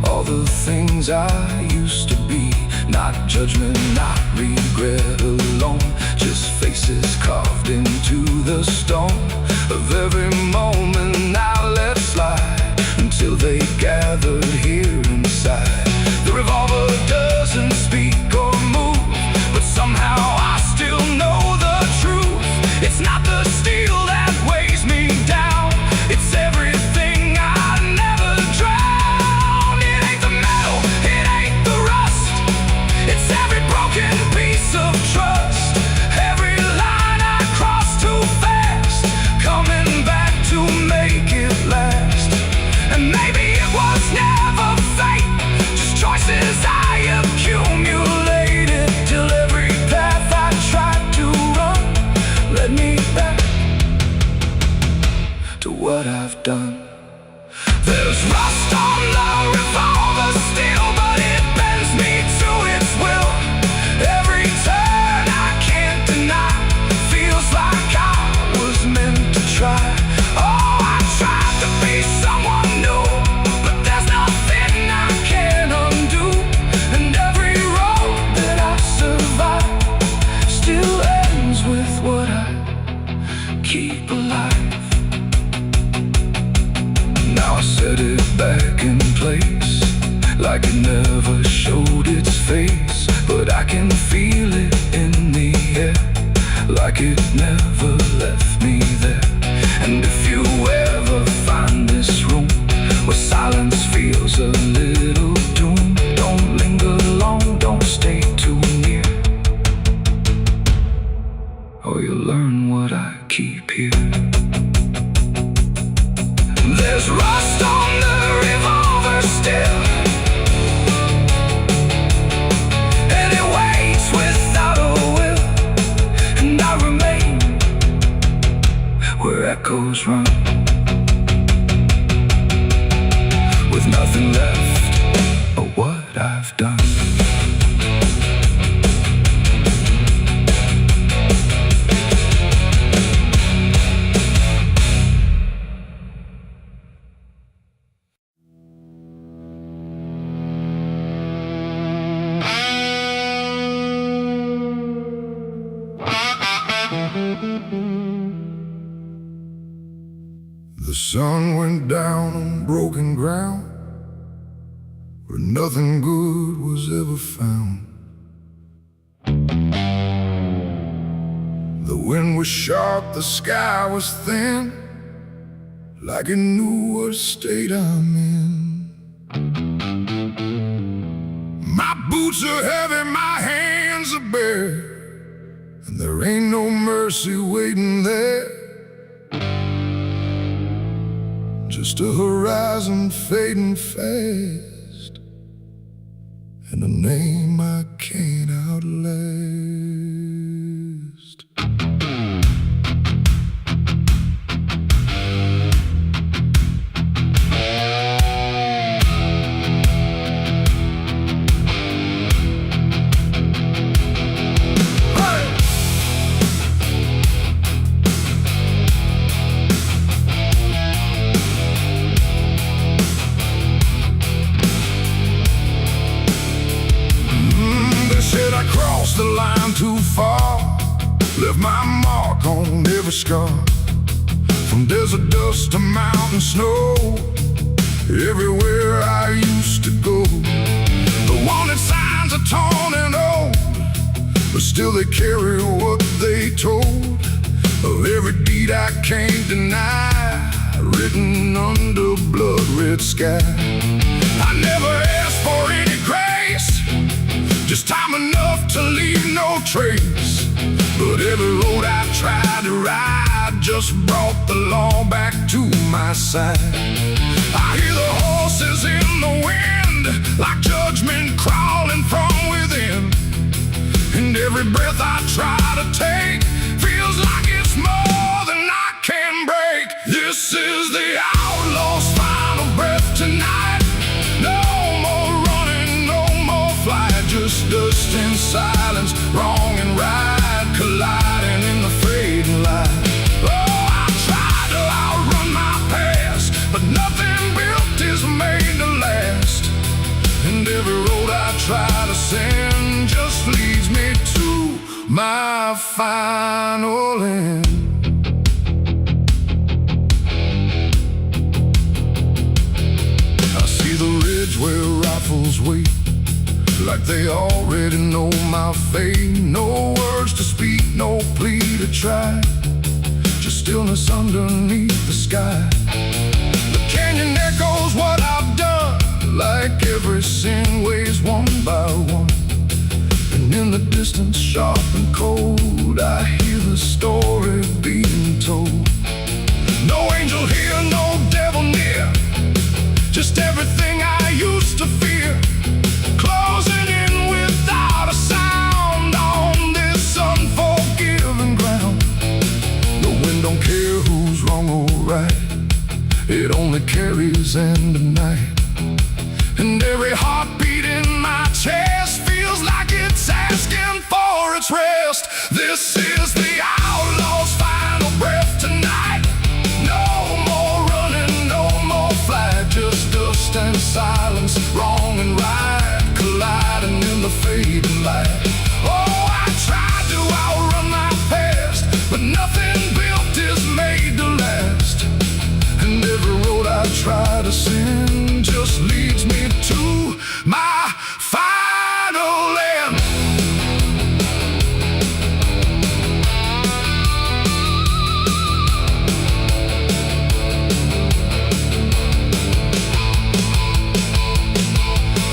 all the things I used to be. Not judgment, not regret alone, just faces carved into the stone of every moment I let slide, until they gathered here inside. The revolver doesn't speak or move, but somehow I still know the truth. It's not the steel that weighs me down, it's everything I never drowned. It ain't the metal, it ain't the rust, it's every broken piece of trust. Every line I cross too fast, coming back to make it last. And maybe it was never fate, just choices I accumulated, till every path I tried to run led me back to what I've done. There's rust on the revolver still, but it bends me to its will. Every turn I can't deny feels like I was meant to try. Oh, I tried to be someone new, but there's nothing I can undo. And every road that I survive still ends with what I keep alive. Now I set it back in place, like it never showed its face, but I can feel it in the air, like it never left me there. And if you ever find this room where silence feels a little doom, don't linger long, don't stay too near, or you'll learn what I keep here. There's rust on the revolver still, and it waits without a will. And I remain where echoes run. nothing left but what I've done. The sun went down on broken ground where nothing good was ever found. The wind was sharp, the sky was thin, like it knew what state I'm in. My boots are heavy, my hands are bare, and there ain't no mercy waiting there. Just a horizon fading fast, and a name I can't outlast. The line too far, left my mark on every scar. From desert dust to mountain snow, everywhere I used to go. The wanted signs are torn and old, but still they carry what they told of every deed I can't deny, written under blood-red sky. I never asked for any grace, just time enough to leave no trace. But every road I tried to ride just brought the law back to my side. I hear the horses in the wind, like judgment crawling from within. And every breath I try to take feels like it's more than I can break. This is the outlaw's final breath tonight. No more running, no more flight, just dust and silence, wrong and right, colliding in the fading light. Oh, I tried to outrun my past, but nothing built is made to last. And every road I try to send just leads me to my final end. I see the ridge where rifles wait, like they already know my fate. No words to speak, no plea to try, just stillness underneath the sky. The canyon echoes what I've done, like every sin weighs one by one. And in the distance, sharp and cold, I hear the story being told. No angel here, no devil near, just everything I used to fear, closing in without a sound on this unforgiving ground. The wind don't care who's wrong or right, it only carries end of night. And every heartbeat in my chest feels like it's asking for its rest. This is the outlaw's final breath tonight. No more running, no more flight, just dust and silence, wrong and right, colliding in the fading light. Oh, I tried to outrun my past, but nothing built is made to last. And every road I try to send just leads me to my final end.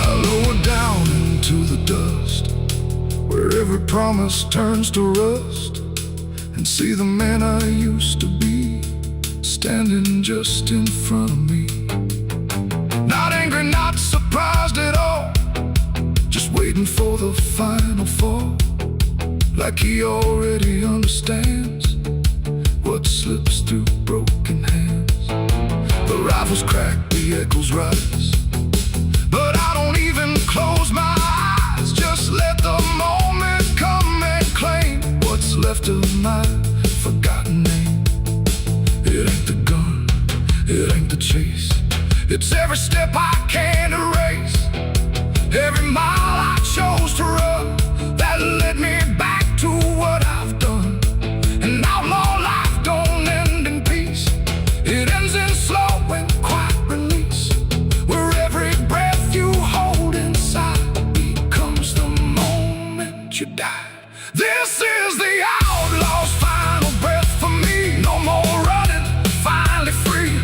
I lower down into the dust, where every promise turns to rust, and see the man I used to be standing just in front of me. Not angry, not surprised at all, just waiting for the final fall, like he already understands what slips through broken hands. The rifles crack, the echoes rise, close my eyes, just let the moment come and claim what's left of my forgotten name. It ain't the gun, it ain't the chase, it's every step I can't erase, every mile I chose to run that led me back to what I've done. An outlaw life don't end in peace, it ends in slow and quiet release, where every breath you hold inside becomes the moment you die. This is the outlaw's final breath for me. No more running, finally free.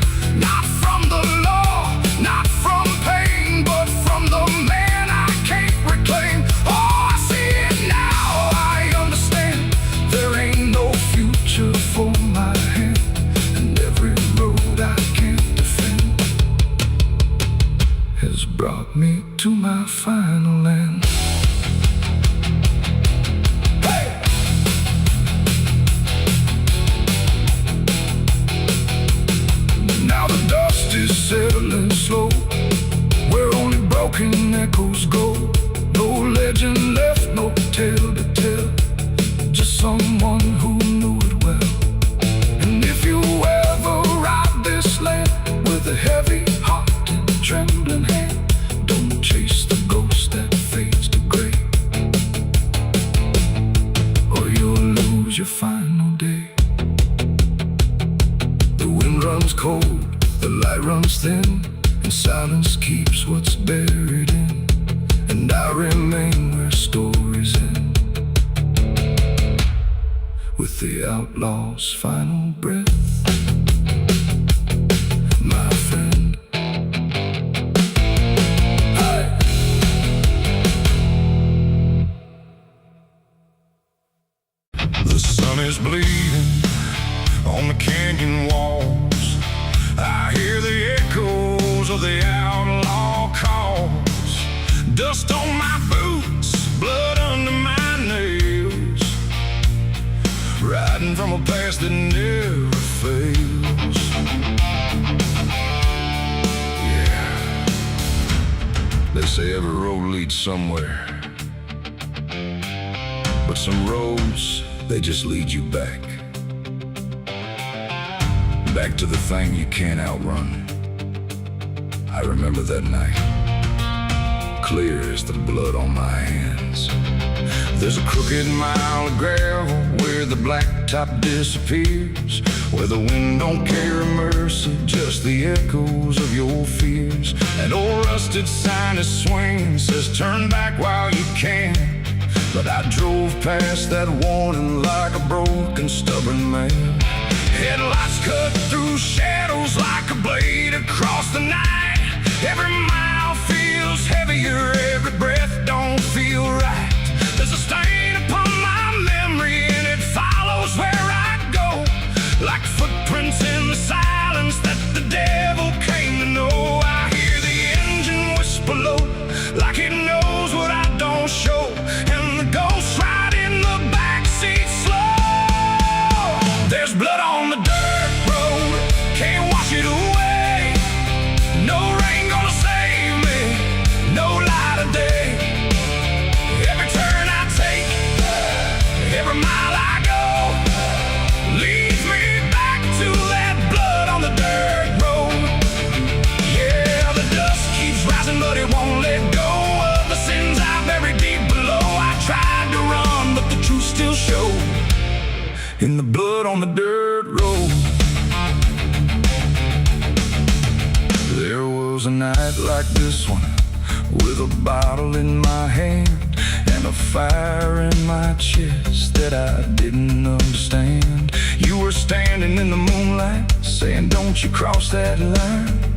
Not from the law, not from pain, but from the man I can't reclaim. Oh, I see it now, I understand. There ain't no future for my hand, and every road I can't defend has brought me to my final end. Settling slow, where only broken echoes go. No legend left, no tale to tell, just someone who knew it well. And if you ever ride this land with a heavy heart and trembling hand, don't chase the ghost that fades to gray, or you'll lose your final day. The wind runs cold, the light runs thin, and silence keeps what's buried in. And I remain where stories end, with the outlaw's final breath, my friend. The sun is bleeding on the canyon walls. I hear the echoes of the outlaw calls. Dust on my boots, blood under my nails, riding from a past that never fails. Yeah, they say every road leads somewhere, but some roads, they just lead you back. Back to the thing you can't outrun. I remember that night, clear as the blood on my hands. There's a crooked mile of gravel where the blacktop disappears, where the wind don't carry mercy, just the echoes of your fears. An old rusted sign is swinging, says turn back while you can. But I drove past that warning like a broken, stubborn man. Headlights cut through shadows like a blade across the night. Every mile feels heavier, every breath don't feel right. There's a stain upon my memory and it follows where I go, like footprints in the silence that the devil came to know. I hear the engine whisper low, like it knows what I don't show, and the ghost ride in the backseat slow. There's blood on the dirt road, can't wash it away. No rain gonna save me, no light of day. Every turn I take, every mile I go, leads me back to that blood on the dirt road. Yeah, the dust keeps rising, but it won't let go of the sins I buried deep below. I tried to run, but the truth still showed in the blood on the dirt road. There was a night like this one, with a bottle in my hand and a fire in my chest that I didn't understand. You were standing in the moonlight, saying don't you cross that line.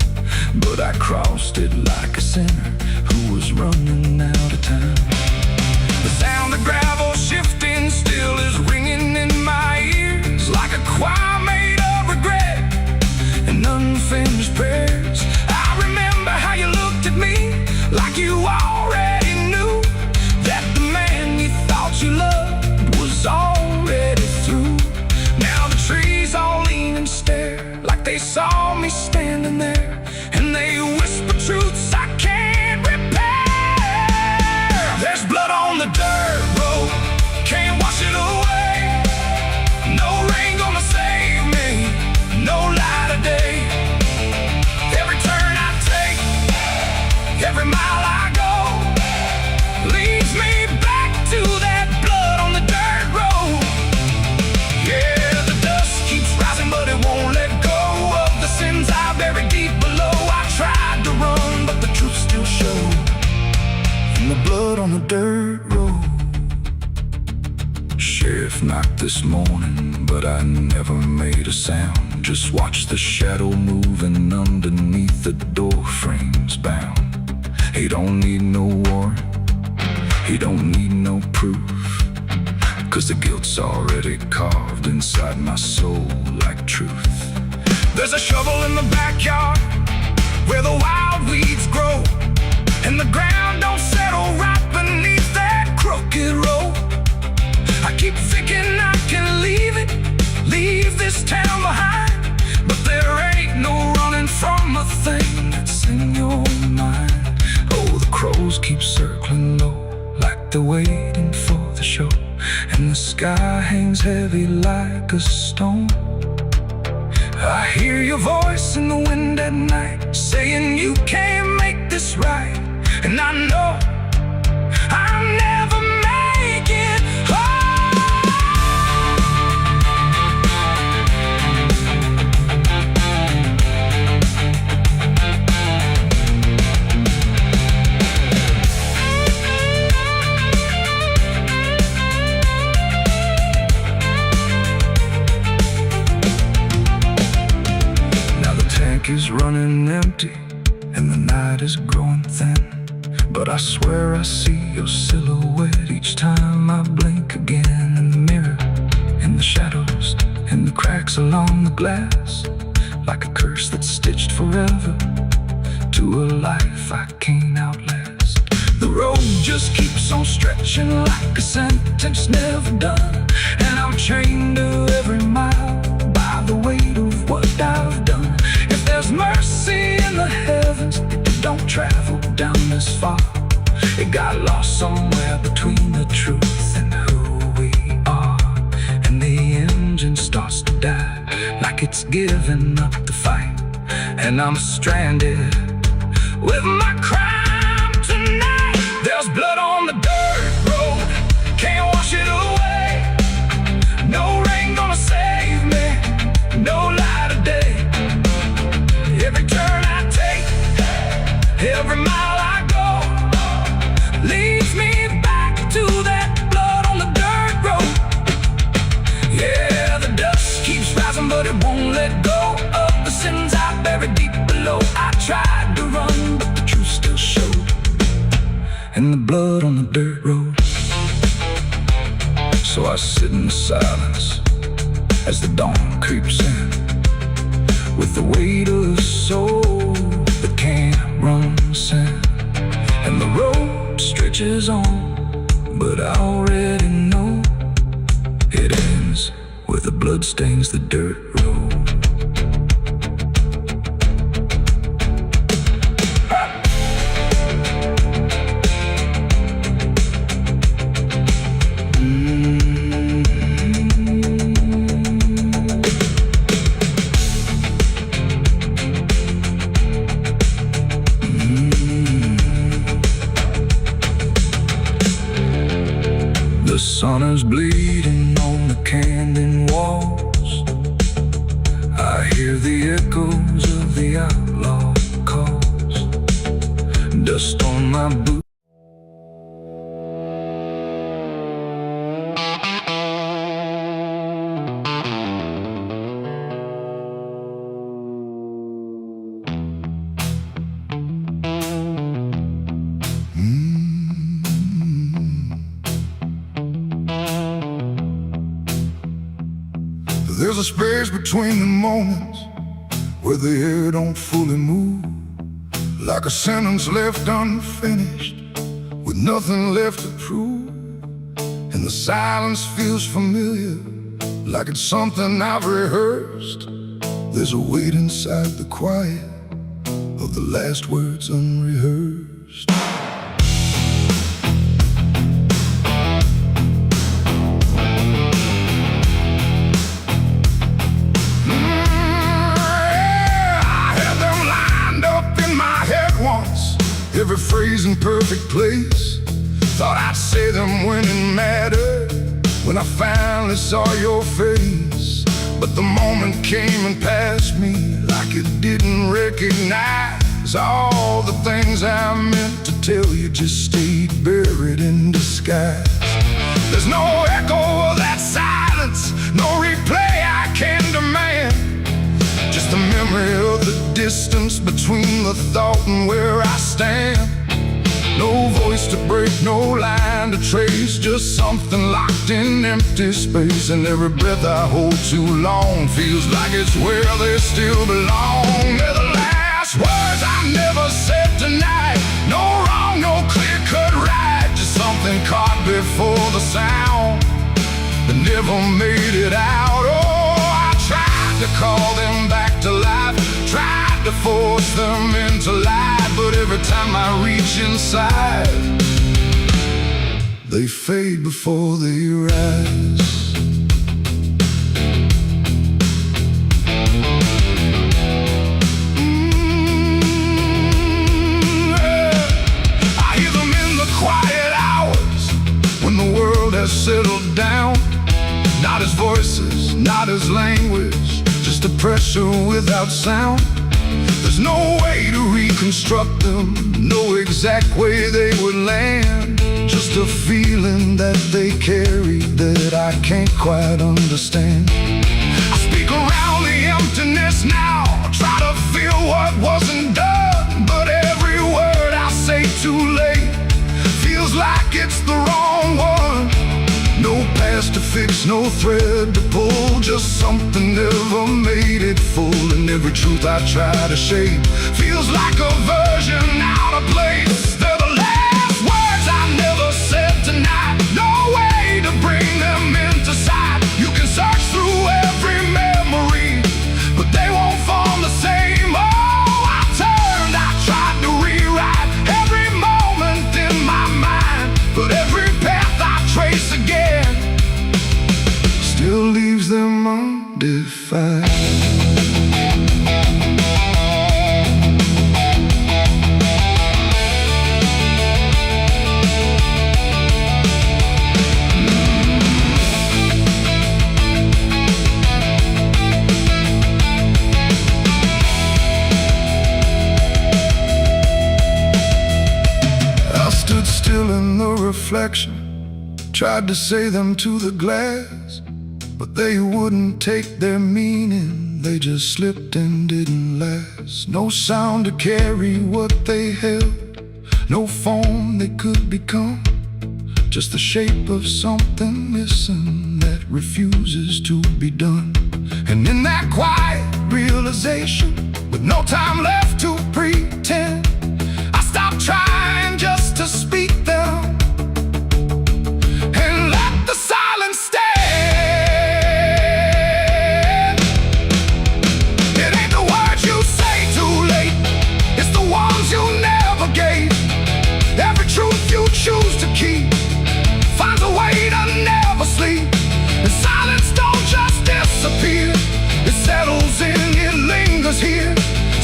But I crossed it like a sinner who was running out of time. The sound of gravel shifting still is ringing in my ears, like a choir made of regret and unfinished prayers. I remember how you looked at me like you already knew that the man you thought you loved was already through. Now the trees all lean and stare like they saw me standing there, and they whisper truths I can't repair. the dirt road. Sheriff knocked this morning, but I never made a sound. Just watched the shadow moving underneath the door frames bound. He don't need no warrant, he don't need no proof, 'cause the guilt's already carved inside my soul like truth. There's a shovel in the backyard where the wild weeds grow, and the ground don't settle right beneath that crooked road. I keep thinking I can leave this town behind, but there ain't no running from a thing that's in your mind. Oh, the crows keep circling low, like they're waiting for the show, and the sky hangs heavy like a stone. I hear your voice in the wind at night, saying you can't make this right, and I know I'll never make it home. Now the tank is running empty, and the night is growing thin, but I swear I see your silhouette each time I blink again. In the mirror, in the shadows, in the cracks along the glass, like a curse that's stitched forever to a life I can't outlast. The road just keeps on stretching like a sentence never done, and I'm chained to every mile by the weight of what I've done. If there's mercy in the heavens, it don't travel down this far. It got lost somewhere between the truth and who we are, and the engine starts to die like it's giving up the fight, and I'm stranded with my crime tonight. There's blood on the dirt road, can't wash it away. No rain gonna save me, no light of day. Every turn I take, every mile I go, leads me back to that blood on the dirt road. Yeah, the dust keeps rising, but it won't let go of the sins I buried deep below. I tried to run, but the truth still showed, and the blood on the dirt road. So I sit in silence as the dawn creeps in, with the weight of a soul that can't run sin. And the road stretches on, but I already know it ends where the blood stains the dirt road. The sun is bleeding on the canyon walls. I hear the echoes of the outlaw calls. Dust on my boots. There's a space between the moments where the air don't fully move, like a sentence left unfinished with nothing left to prove. And the silence feels familiar, like it's something I've rehearsed. There's a weight inside the quiet of the last words unrehearsed. Every phrase in perfect place. Thought I'd say them when it mattered, when I finally saw your face. But the moment came and passed me like it didn't recognize 'cause all the things I meant to tell you just stayed buried in disguise. There's no echo of that silence, no replay I can demand. Just the memory of the distance between the thought and where I stand. No voice to break, no line to trace, just something locked in empty space. And every breath I hold too long feels like it's where they still belong. They're the last words I never said tonight. No wrong, no clear-cut right, just something caught before the sound that never made it out. Oh, I tried to call them back to life, tried to force them into life, but every time I reach inside, they fade before they rise. I hear them in the quiet hours when the world has settled down. Not as voices, not as language, just a pressure without sound. There's no way to reconstruct them, no exact way they would land. Just a feeling that they carry that I can't quite understand. I speak around the emptiness now, try to feel what wasn't done, but every word I say too late feels like it's the wrong one. No past to fix, no thread to pull, just something never made it full. And every truth I try to shape feels like a version out of place. They're the last words I never said tonight, no way to bring them into sight. You can search through every memory, but they won't form the same. Oh, I turned, I tried to rewrite every moment in my mind, but every path I trace again still leaves them undefined. I stood still in the reflection, tried to say them to the glass, but they wouldn't take their meaning, they just slipped and didn't last. No sound to carry what they held, no form they could become, just the shape of something missing that refuses to be done. And in that quiet realization, with no time left to pretend, I stopped trying just to speak them and let the silence stand. Choose to keep finds a way to never sleep. And silence don't just disappear, it settles in, it lingers here.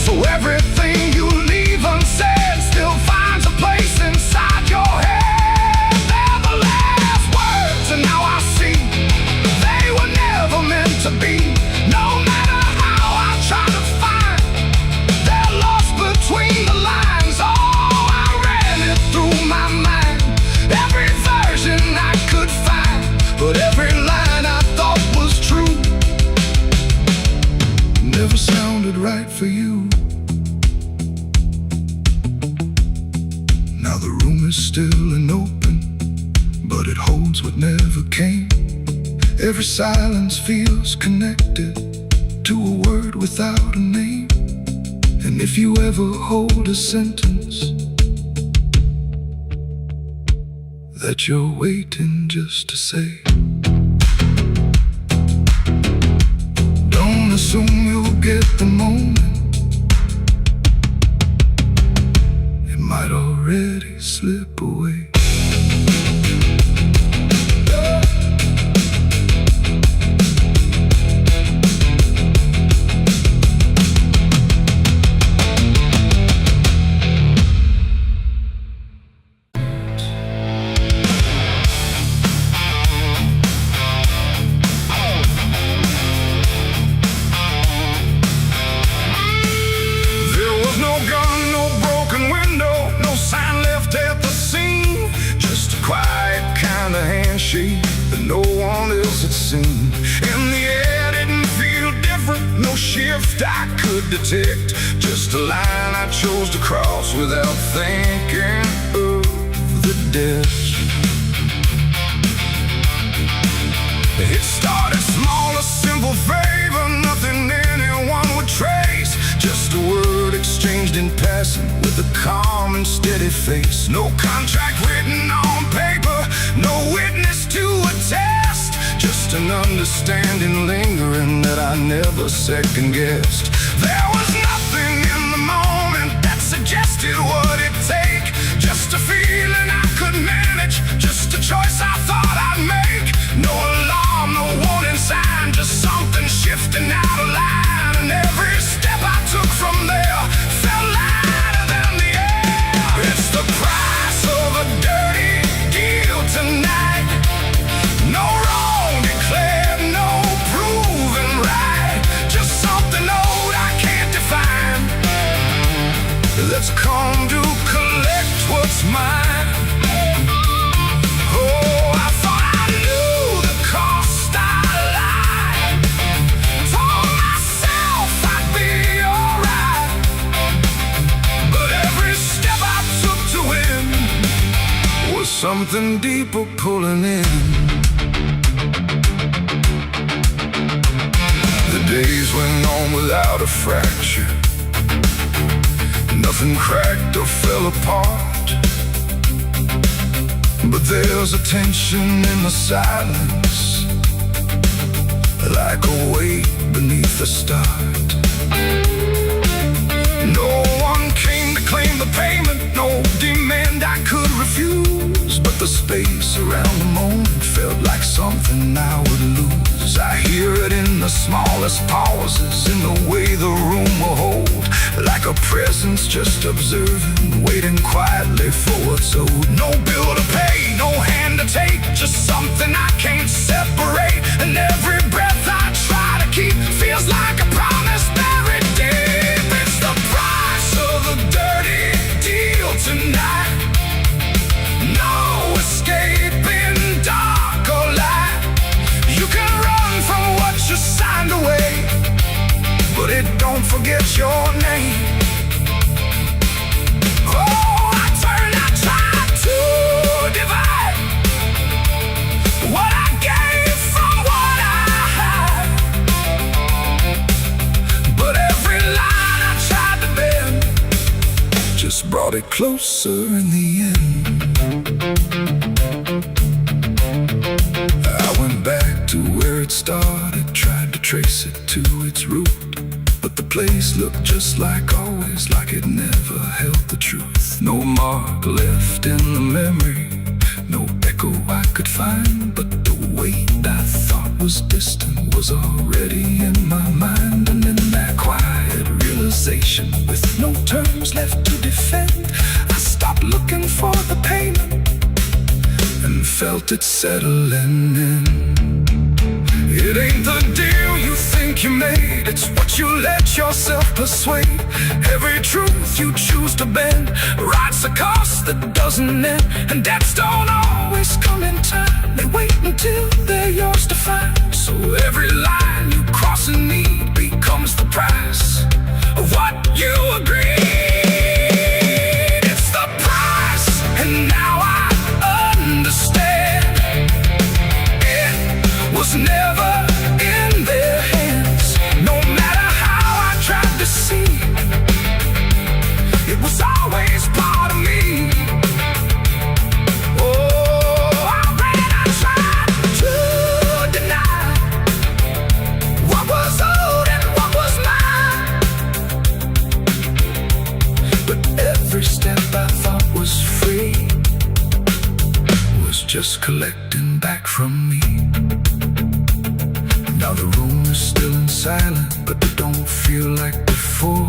So everything you leave unsaid still finds a place inside your head. They're the last words, and now I see they were never meant to be. No matter how I try to find, they're lost between the lines. Oh, I ran it through my mind, every version I could find, but every line I thought was true never sounded right for you. Now the room is still and open, but it holds what never came. Every silence feels connected to a word without a name. And if you ever hold a sentence that you're waiting just to say, don't assume you'll get the moment, it might already slip away. scene. In the air didn't feel different, no shift I could detect. Just a line I chose to cross without thinking of the death. It started small, a simple favor, nothing anyone would trace. Just a word exchanged in passing with a calm and steady face. No contract written on paper, no witness to attest. Just an understanding lingering that I never second-guessed. There was nothing in the moment that suggested what it'd take. Just a feeling I could manage, just a choice I thought I'd make. No alarm, no warning sign, just something shifting out of line. And every step I took from there felt lighter than the air. It's the price of a dirty deal tonight. No wrong declared, no proven right. Just something old I can't define that's come to collect what's mine. Something deeper pulling in. The days went on without a fracture. Nothing cracked or fell apart. But there's a tension in the silence, like a weight beneath the start. No one came to claim the payment, no demand I could refuse. But the space around the moment felt like something I would lose. I hear it in the smallest pauses, in the way the room will hold. Like a presence just observing, waiting quietly for what's owed. No bill to pay, no hand to take, just something I can't separate. And every breath I try to keep feels like a promise buried deep. It's the price of a dirty deal tonight. No escaping dark or light. You can run from what you signed away, but it don't forget your name. Oh, I tried to divide what I gave from what I had. But every line I tried to bend just brought it closer in the end. I went back to where it started, tried to trace it to its root. But the place looked just like always, like it never held the truth. No mark left in the memory, no echo I could find. But the weight I thought was distant was already in my mind. And in that quiet realization, with no terms left to defend, I stopped looking for the payment and felt it settling in. It ain't the deal you think you made, it's what you let yourself persuade. Every truth you choose to bend writes a cost that doesn't end. And debts don't always come in time, they wait until they're yours to find. So every line you cross in need becomes the price of what you agreed. It's the price, and now I understand. It was never in their hands. No matter how I tried to see, it was always part of me. Oh, I tried to deny what was owed and what was mine. But every step I thought was free was just collecting back from me. Now the room is still in silence, but it don't feel like before.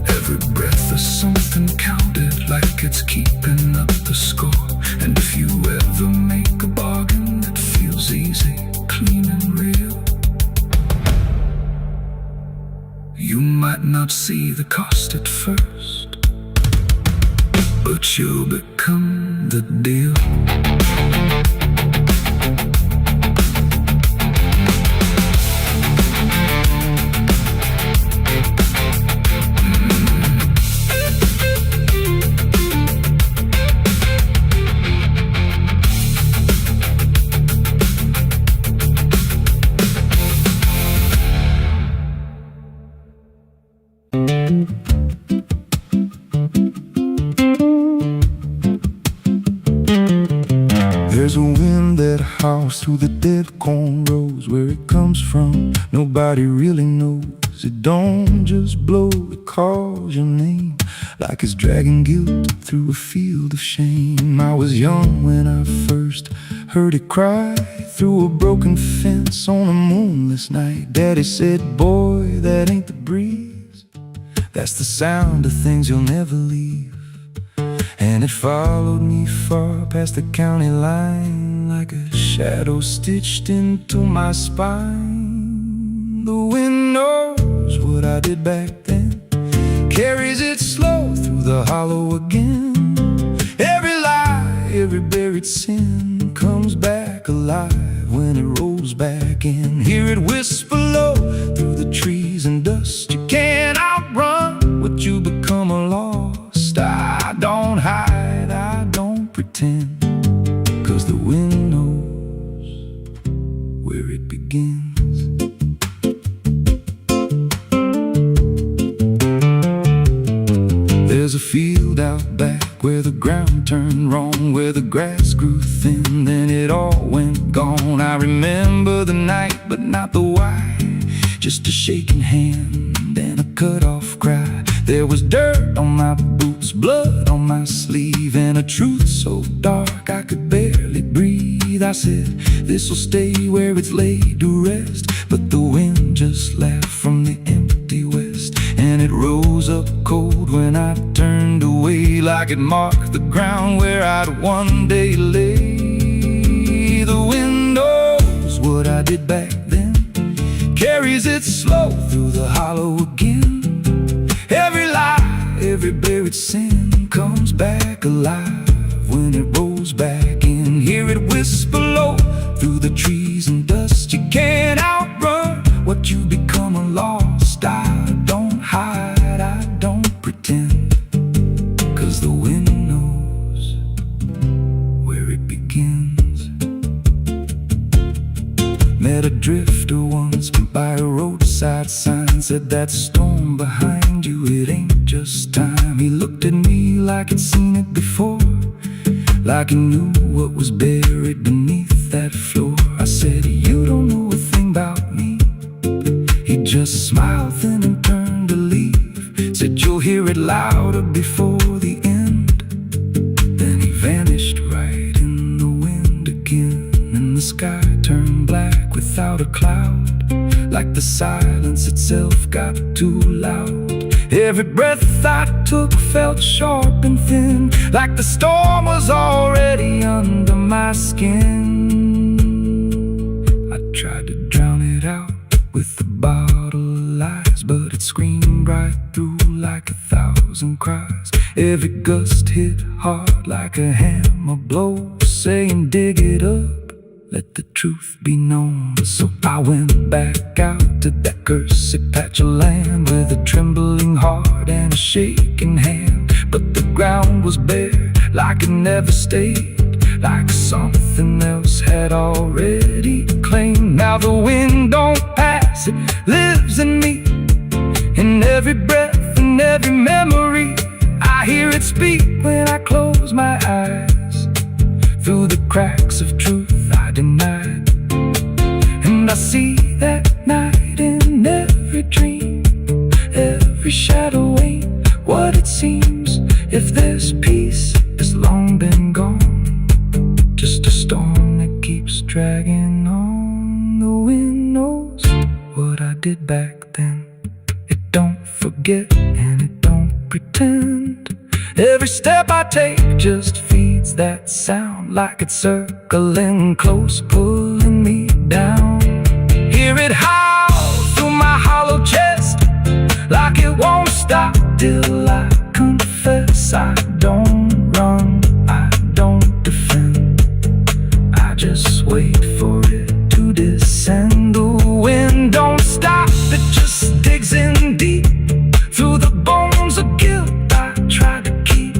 Every breath is something counted, like it's keeping up the score. And if you ever make a bargain that feels easy, clean and real, you might not see the cost at first, but you'll become the deal. There's a wind that howls through the dead corn rows. Where it comes from, nobody really knows. It don't just blow, it calls your name, like it's dragging guilt through a field of shame. I was young when I first heard it cry through a broken fence on a moonless night. Daddy said, boy, that ain't the breeze, that's the sound of things you'll never leave. And it followed me far past the county line, like a shadow stitched into my spine. The wind knows what I did back then, carries it slow through the hollow again. Every lie, every buried sin comes back alive when it rolls back in. Hear it whisper low through the trees and dust. You can't outrun what you become lost. I don't hide, I don't pretend, 'cause the wind knows where it begins. There's a field out back where the ground turned wrong, where the grass grew thin, then it all went gone. I remember the night, but not the why, just a shaking hand and a cut-off cry. There was dirt on my boots, blood on my sleeve, and a truth so dark I could barely breathe. I said, this'll stay where it's laid to rest, but the wind just laughed from the empty west, and it rose up cold when I turned away, like it marked the ground where I'd one day lay. The wind knows what I did back then, carries it slow through the hollow again. Every lie, every buried sin comes back alive when it rolls back in. Hear it whisper low through the trees and dust. You can't outrun what you become lost. I don't hide, I don't pretend, 'cause the wind knows where it begins. Met a drifter once by a roadside sign, said that storm behind you, it ain't just time. He looked at me like he'd seen it before, like he knew what was buried beneath that floor. I said, you don't know a thing about me. He just smiled then and turned to leave, said you'll hear it louder before the end. Then he vanished right in the wind again, and the sky turned black without a cloud, like the silence itself got too loud. Every breath I took felt sharp and thin, like the storm was already under my skin. I tried to drown it out with a bottle of lies, but it screamed right through like 1,000 cries. Every gust hit hard like a hammer blow, saying dig it up, let the truth be known. So I went back out to that cursed patch of land with a trembling heart and a shaking hand. But the ground was bare, like it never stayed, like something else had already claimed. Now the wind don't pass, it lives in me, in every breath and every memory. I hear it speak when I close my eyes, through the cracks of truth I denied. And I see that night in every dream, every shadow ain't what it seems. If there's peace, it's long been gone, just a storm that keeps dragging on. The wind knows what I did back then. It don't forget and it don't pretend. Every step I take just feeds that sound, like it's circling close, pulling me down. Hear it howl through my hollow chest, like it won't stop till I confess. I don't run, I don't defend, I just wait for it to descend. The wind don't stop, it just digs in deep, through the bones of guilt I try to keep.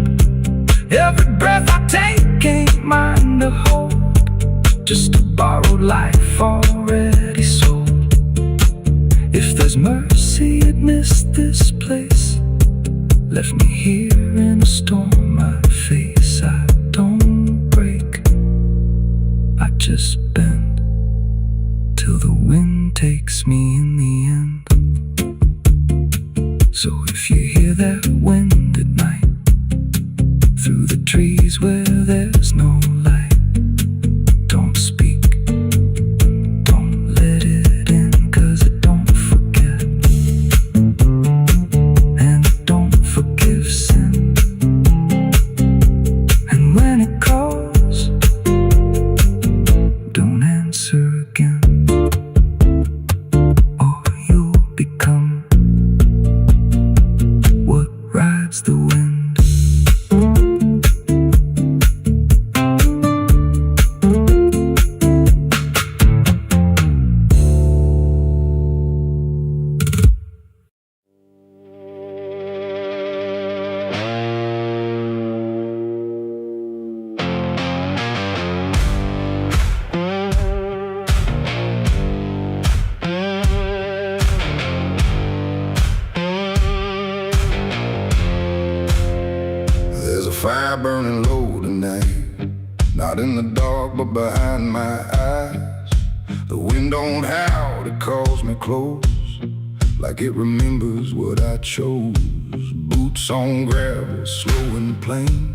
Every breath I take ain't mine to hold, just a borrowed life already sold. If there's mercy, it missed this place, left me here in a storm. I face, I don't break, I just bend till the wind takes me in the end. So if you hear that wind at night, through the trees where there's no light, don't speak, don't let it in, 'cause it don't forget, and it don't forgive sin. And when it calls, don't answer again, or you'll become what rides the wind. Fire burning low tonight, not in the dark but behind my eyes. The wind don't howl, it calls me close, like it remembers what I chose. Boots on gravel, slow and plain,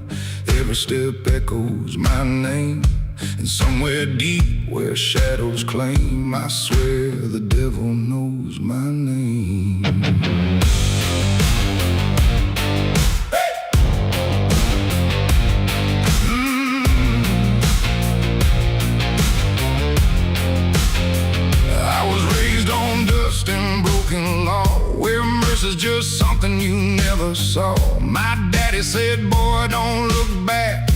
every step echoes my name. And somewhere deep where shadows claim, I swear the devil knows my name. Is just something you never saw. My daddy said, boy, don't look back,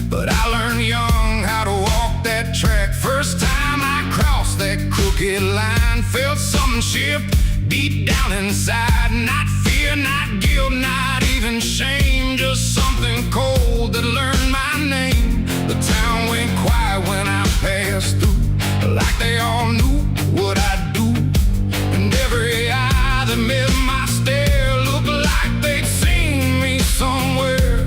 but I learned young how to walk that track. First time I crossed that crooked line, felt something shift deep down inside. Not fear, not guilt, not even shame, just something cold that learned my name. The town went quiet when I passed through, like they all knew what I'd do. And every eye that met my stare looked like they'd seen me somewhere.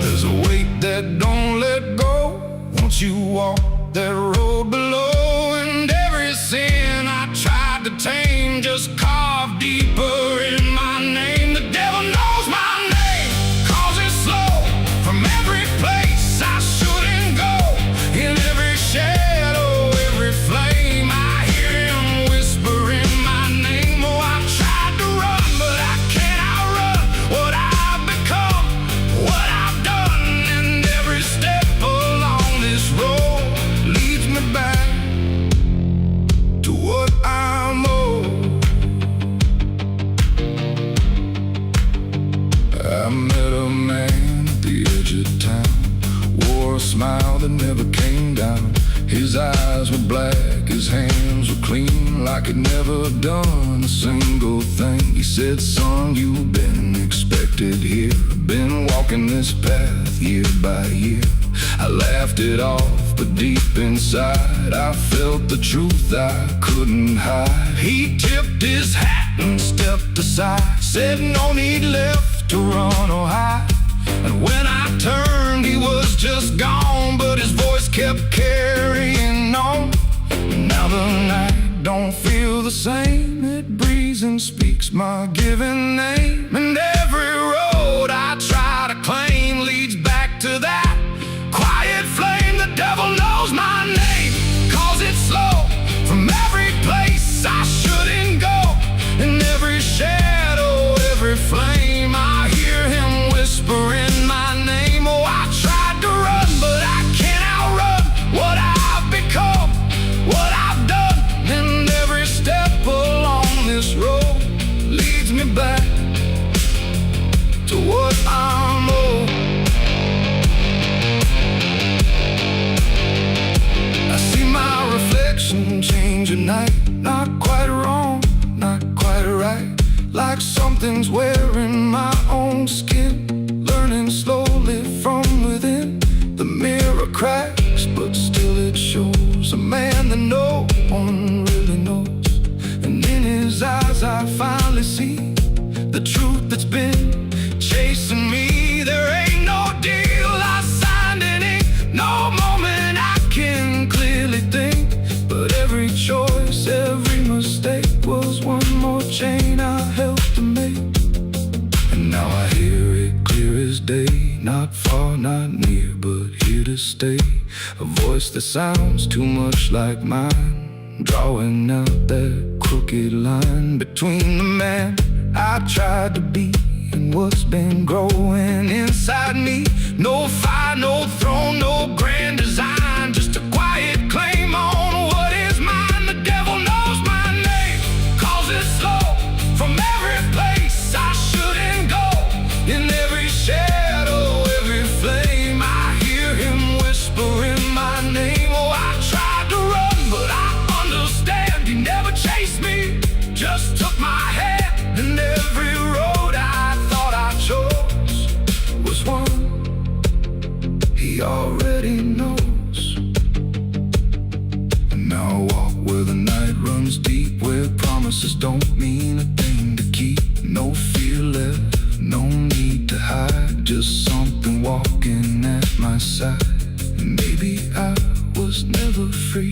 There's a weight that don't let go once you walk that road below. And every sin I tried to tame just carved deeper in my name. The devil knows my name, 'cause it's slow from every place I shouldn't go. In every shadow, every flame, I hear him whispering my name. Oh, I've tried to run, but I can't outrun what I've become, what I've done. And every step along this road leads me back to what I'm owed. I met a man at the edge of town, wore a smile that never came down. His eyes were black, his hands were clean, like he'd never done a single thing. He said, son, you've been expected here, been walking this path year by year. I laughed it off, but deep inside I felt the truth I couldn't hide. He tipped his hat and stepped aside, said no need left to run or hide. And when I turned, he was just gone, but his voice kept carrying on. Now the night don't feel the same, it breathes and speaks my given name. And every road I try to claim leads back to that quiet flame. The devil knows my name, 'cause it's slow from every place I shouldn't go. In every shadow, every flame, I hear him whispering my name. Oh, I tried to run, but I can't outrun what I've become, what I've done. And every step along this road leads me back to what I'm owed. I see my reflection change at night, not quite wrong, not quite right, like something's wearing my own skin, learning slowly from within. The mirror cracks, but still it shows a man that no one really knows. And in his eyes I finally see the truth that's been day. Not far, not near, but here to stay. A voice that sounds too much like mine, drawing out that crooked line between the man I tried to be and what's been growing inside me. No fire, no throne, no grand design, just a quiet claim on what is mine. The devil knows my name, calls it slow from every place I shouldn't go. In every shadow, every flame, I hear him whispering my name. Oh, I tried to run, but I understand he never chased me, just took my hand. And every road I thought I chose was one he already knows. And now I walk where the night runs deep, where promises don't mean a thing to keep. No fear left, no need to hide, just something walking at my side. Maybe I was never free,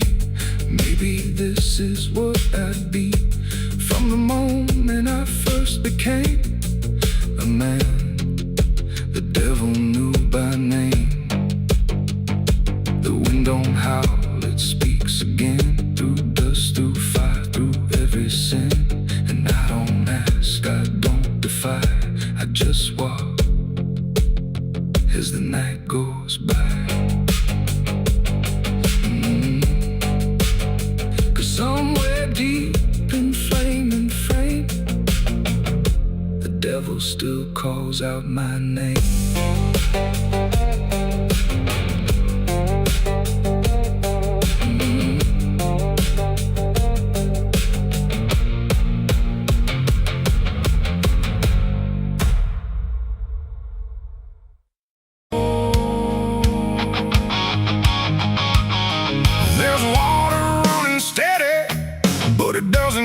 maybe this is what I'd be. From the moment I first became a man, the devil knew by name. The wind don't howl, it speaks again, through dust, through fire, through every sin. And I don't ask, I don't defy, I just walk as the night goes by. Cause somewhere deep in flame and frame, the devil still calls out my name.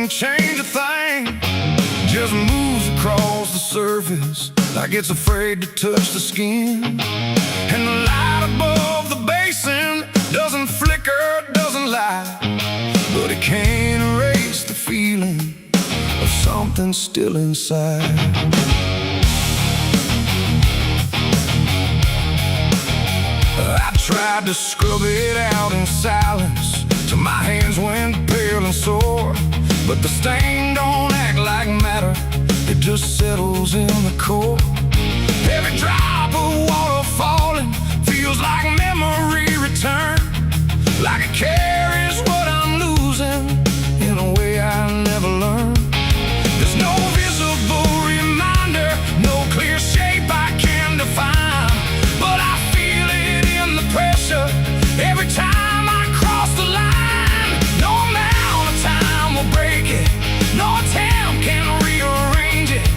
Change a thing, just moves across the surface like it's afraid to touch the skin. And the light above the basin doesn't flicker, doesn't lie, but it can't erase the feeling of something still inside. I tried to scrub it out in silence till my hands went pale and sore, but the stain don't act like matter, it just settles in the core. Every drop of water falling feels like memory return, like it carries what I'm losing in a way I never learned. There's no visible reminder, no clear shape I can define, but I feel it in the pressure every time I cross the line. No amount of time will break it, no attempt can rearrange it,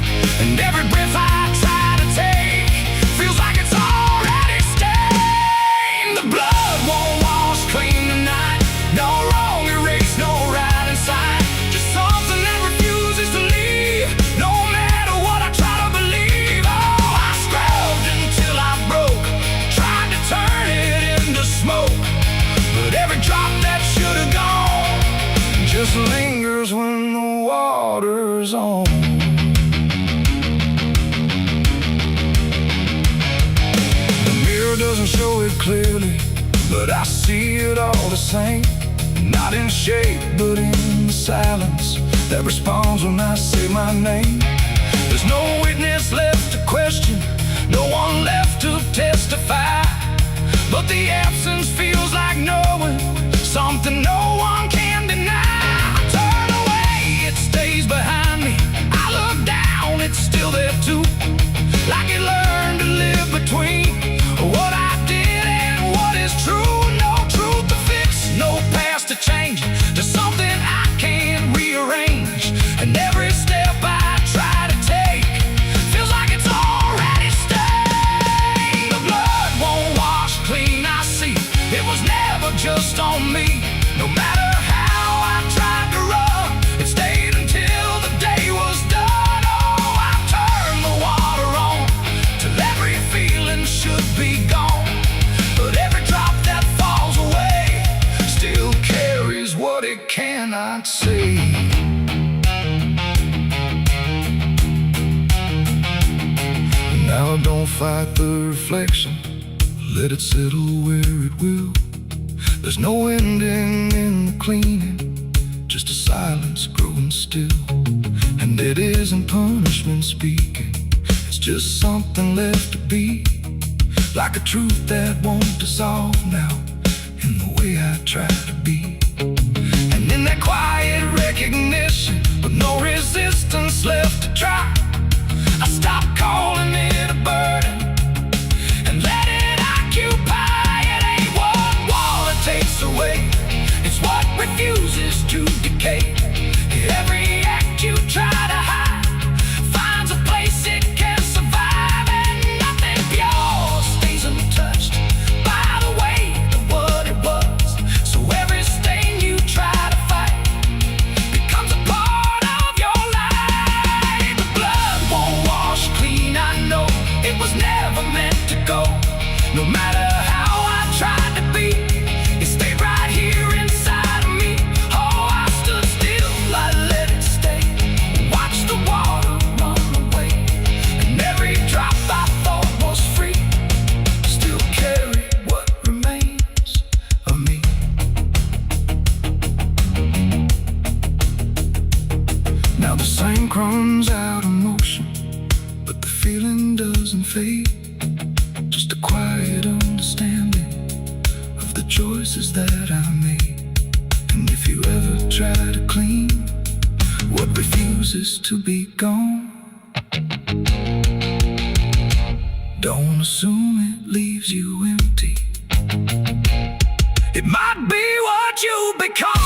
and every breath I try to take feels like it's already stained. The blood won't wash clean tonight, no wrong erased, no right inside, just something that refuses to leave, no matter what I try to believe. Oh, I scrubbed until I broke, tried to turn it into smoke, but every drop that should have gone just lingers when the water's on. The mirror doesn't show it clearly, but I see it all the same. Not in shape, but in the silence that responds when I say my name. There's no witness left to question, no one left to testify, but the absence feels like knowing something no one can deny. I turn away, it stays behind me. I look down, it's still there too, like it learned to live between what I did and what is true. No truth to fix, no past to change, to something I can't rearrange. And every step I try to take feels Now don't fight the reflection, let it settle where it will. There's no ending in the cleaning, just a silence growing still. And it isn't punishment speaking, it's just something left to be. Like a truth that won't dissolve now, in the way I try to be. And in that quiet recognition, with no resistance left to try, I stop calling it a burden and let it occupy. It ain't what wall it takes away, it's what refuses to decay. Every act you try to hide finds a place it can survive, and nothing pure stays untouched by the weight of what it was. So every stain you try to fight becomes a part of your life. The blood won't wash clean, I know it was never meant to go. No matter how I tried to be, it stayed right here inside of me. Oh, I stood still, I let it stay. Watched the water run away, and every drop I thought was free still carry what remains of me. Now the same runs out of motion, but the feeling doesn't fade. Just a quiet understanding of the choices that I made. And if you ever try to clean what refuses to be gone, don't assume it leaves you empty. It might be what you become.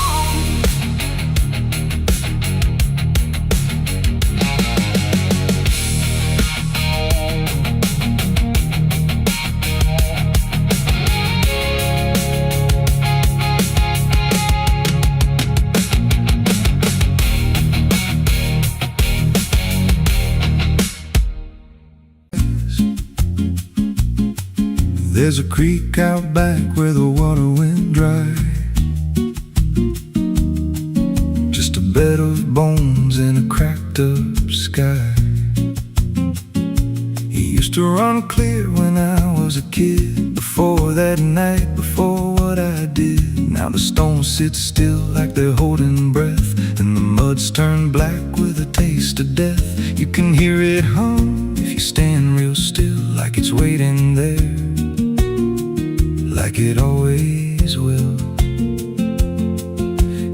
There's a creek out back where the water went dry. Just a bed of bones in a cracked up sky. He used to run clear when I was a kid. Before that night, before what I did. Now the stones sit still like they're holding breath, and the mud's turned black with a taste of death. You can hear it hum if you stand real still, like it's waiting there, like it always will.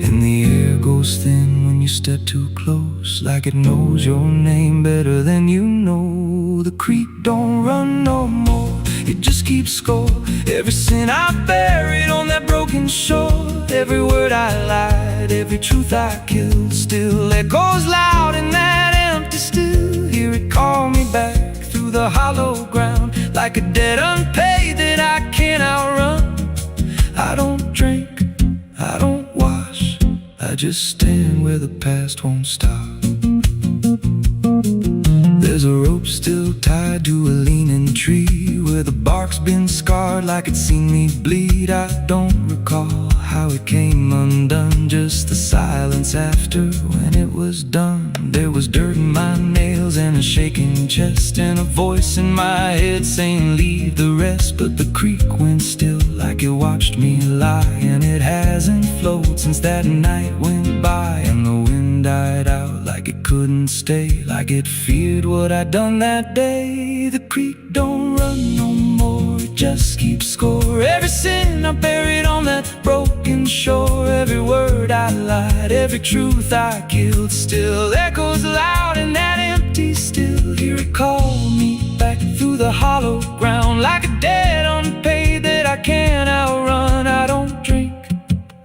And the air goes thin when you step too close, like it knows your name better than you know. The creek don't run no more, it just keeps score. Every sin I buried on that broken shore, every word I lied, every truth I killed, still echoes loud in that empty still. Hear it call me back through the hollow ground, like a debt unpaid that I can't outrun. I don't drink, I don't wash, I just stand where the past won't stop. There's a rope still tied to a leaning tree, where the bark's been scarred like it's seen me bleed. I don't recall how it came undone, just the silence after when it was done. There was dirt in my nails and a shaking chest, and a voice in my head saying leave the rest. But the creek went still like it watched me lie, and it hasn't flowed since that night went by. And the wind died out like it couldn't stay, like it feared what I'd done that day. The creek don't run no more, it just keeps score. Every sin I buried on that broken shore, every word I lied, every truth I killed, still echoes loud in that empty still. Hear it call me back through the hollow ground, like a debt unpaid that I can't outrun. I don't drink,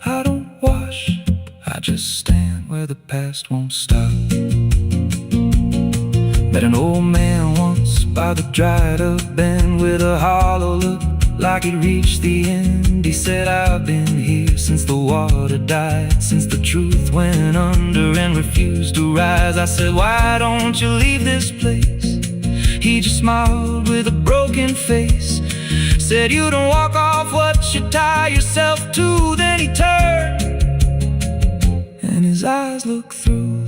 I don't wash, I just stand where the past won't stop. Met an old man once by the dried up bend, with a hollow look like he'd reached the end. He said, I've been here since the water died, since the truth went under and refused to rise. I said, why don't you leave this place? He just smiled with a broken face, said, you don't walk off what you tie yourself to. Then he turned and his eyes looked through,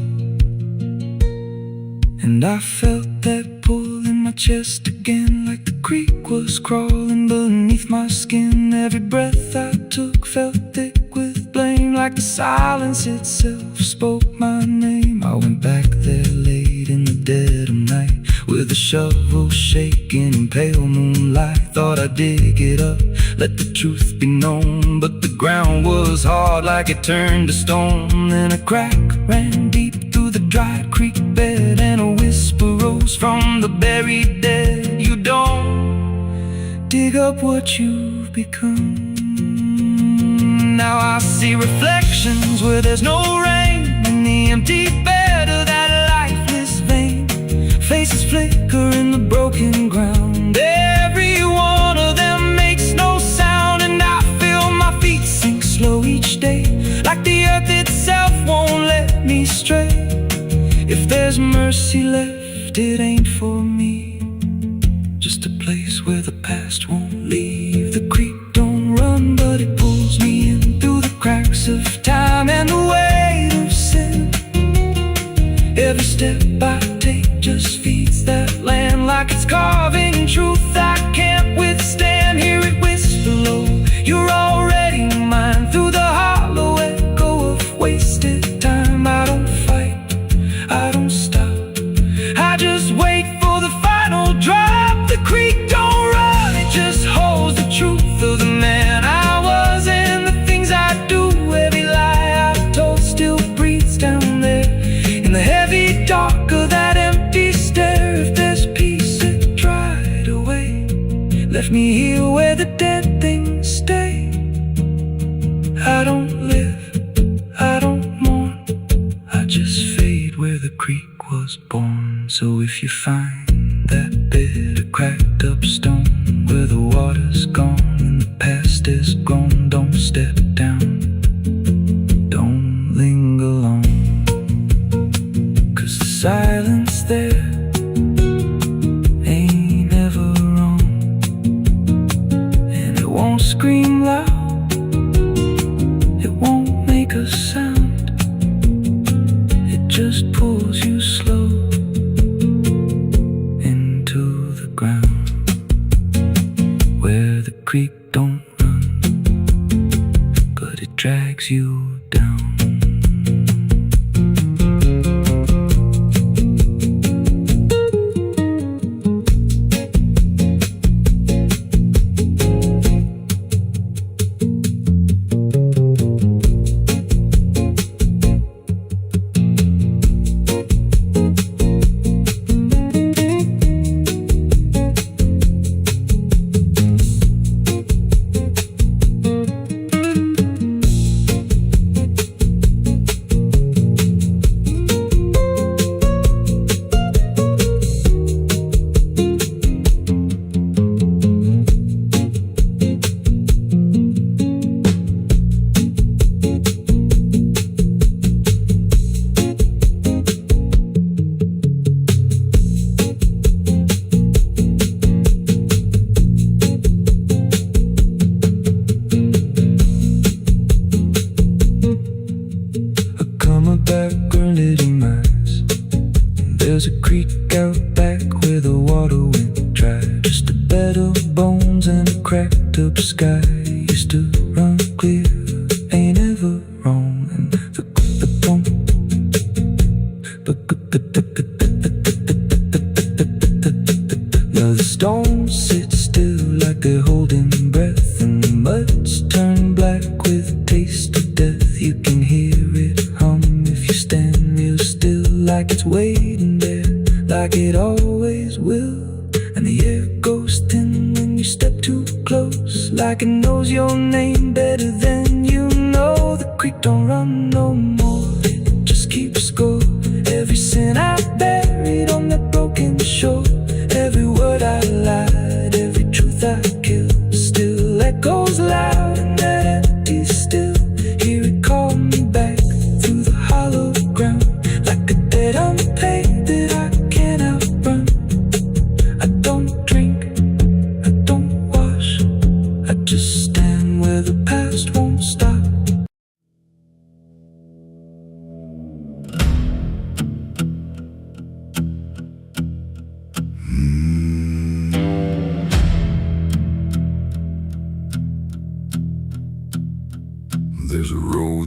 and I felt that pull in my chest again, like the creek was crawling beneath my skin. Every breath I took felt thick with blame, like the silence itself spoke my name. I went back there late in the dead of night, with a shovel shaking in pale moonlight. Thought I'd dig it up, let the truth be known, but the ground was hard like it turned to stone. Then a crack ran deep through the dried creek bed, and a whisper rose from the buried dead. You don't dig up what you've become. Now I see reflections where there's no rain, in the empty bed of that lifeless vein. Faces flicker in the broken ground, every one of them makes no sound. And I feel my feet sink slow each day, like the earth itself won't let me stray. If there's mercy left, it ain't for me, just a place where the past won't leave. The creek don't run, but it pulls me in through the cracks of time and the weight of sin. Every step I take just feeds that land, like it's carving truth I can't withstand. Hear it whisper low, you're already mine, through the hollow echo of wasted time. I don't fight, I don't stop, I just wait for the final drop. The creek don't run, it just holds the truth of the man I was and the things I do. Every lie I told still breathes down there in the heavy dark of that empty stare. If there's peace, it dried away, left me here where the dead things stay. I don't live, I don't mourn, I just fade where the creek was born. So if you find that bit of cracked up stone where the water's gone and the past is grown, don't step down, don't linger long, 'cause the silence there ain't ever wrong, and it won't scream loud, it won't make a sound, it just pulls you slow into the ground. Where the creek don't run, but it drags you down. There's a creek out back where the water went dry, just a bed of bones and a cracked up sky. Used to run clear, ain't ever wrong. And now the stones sit still like they're holding breath, and the mud's turned black with a taste of death. You can hear it hum if you stand real still, like it's waiting there, like it always will. And the air goes thin when you step too close, like it knows your name better than you know. The creek don't run no more, it just keeps score. Every sin I buried on that broken shore, every word I lied, every truth I killed, still echoes loud in that empty still. Hear it call me back through the hollow ground, like a debt unpaid that I can't outrun. I don't drink, I don't wash, I just stand where the past won't stop.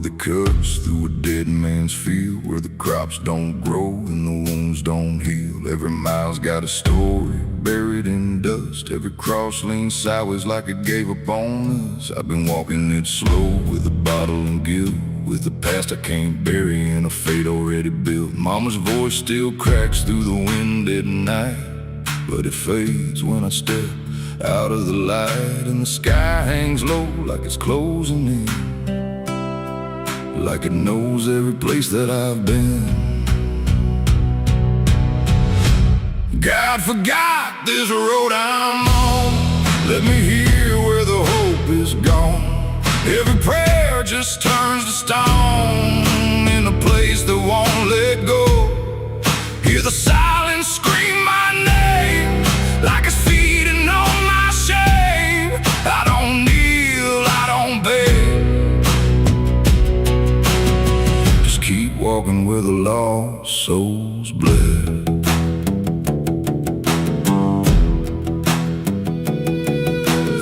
they cuts through a dead man's field, where the crops don't grow and the wounds don't heal. Every mile's got a story buried in dust. Every cross leans sideways like it gave up on us. I've been walking it slow with a bottle and guilt, with the past I can't bury and a fate already built. Mama's voice still cracks through the wind at night, but it fades when I step out of the light. And the sky hangs low like it's closing in, like it knows every place that I've been. God forgot this road I'm on. Let me hear where the hope is gone. Every prayer just turns to stone in a place that won't let go. Hear the silence scream my name like it's feeding on my shame. I don't kneel, I don't beg, just keep walking where the lost souls bled.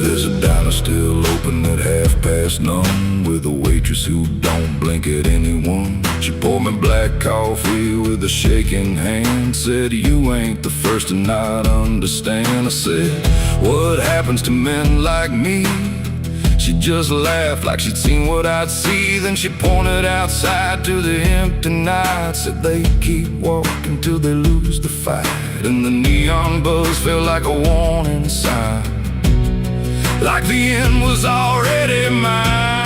There's a diner still open at 9:30, with a waitress who don't blink at anyone. She poured me black coffee with a shaking hand, said, "You ain't the first to not understand." I said, "What happens to men like me?" She just laughed like she'd seen what I'd see. Then she pointed outside to the empty night, said they keep walking till they lose the fight. And the neon buzz felt like a warning sign, like the end was already mine.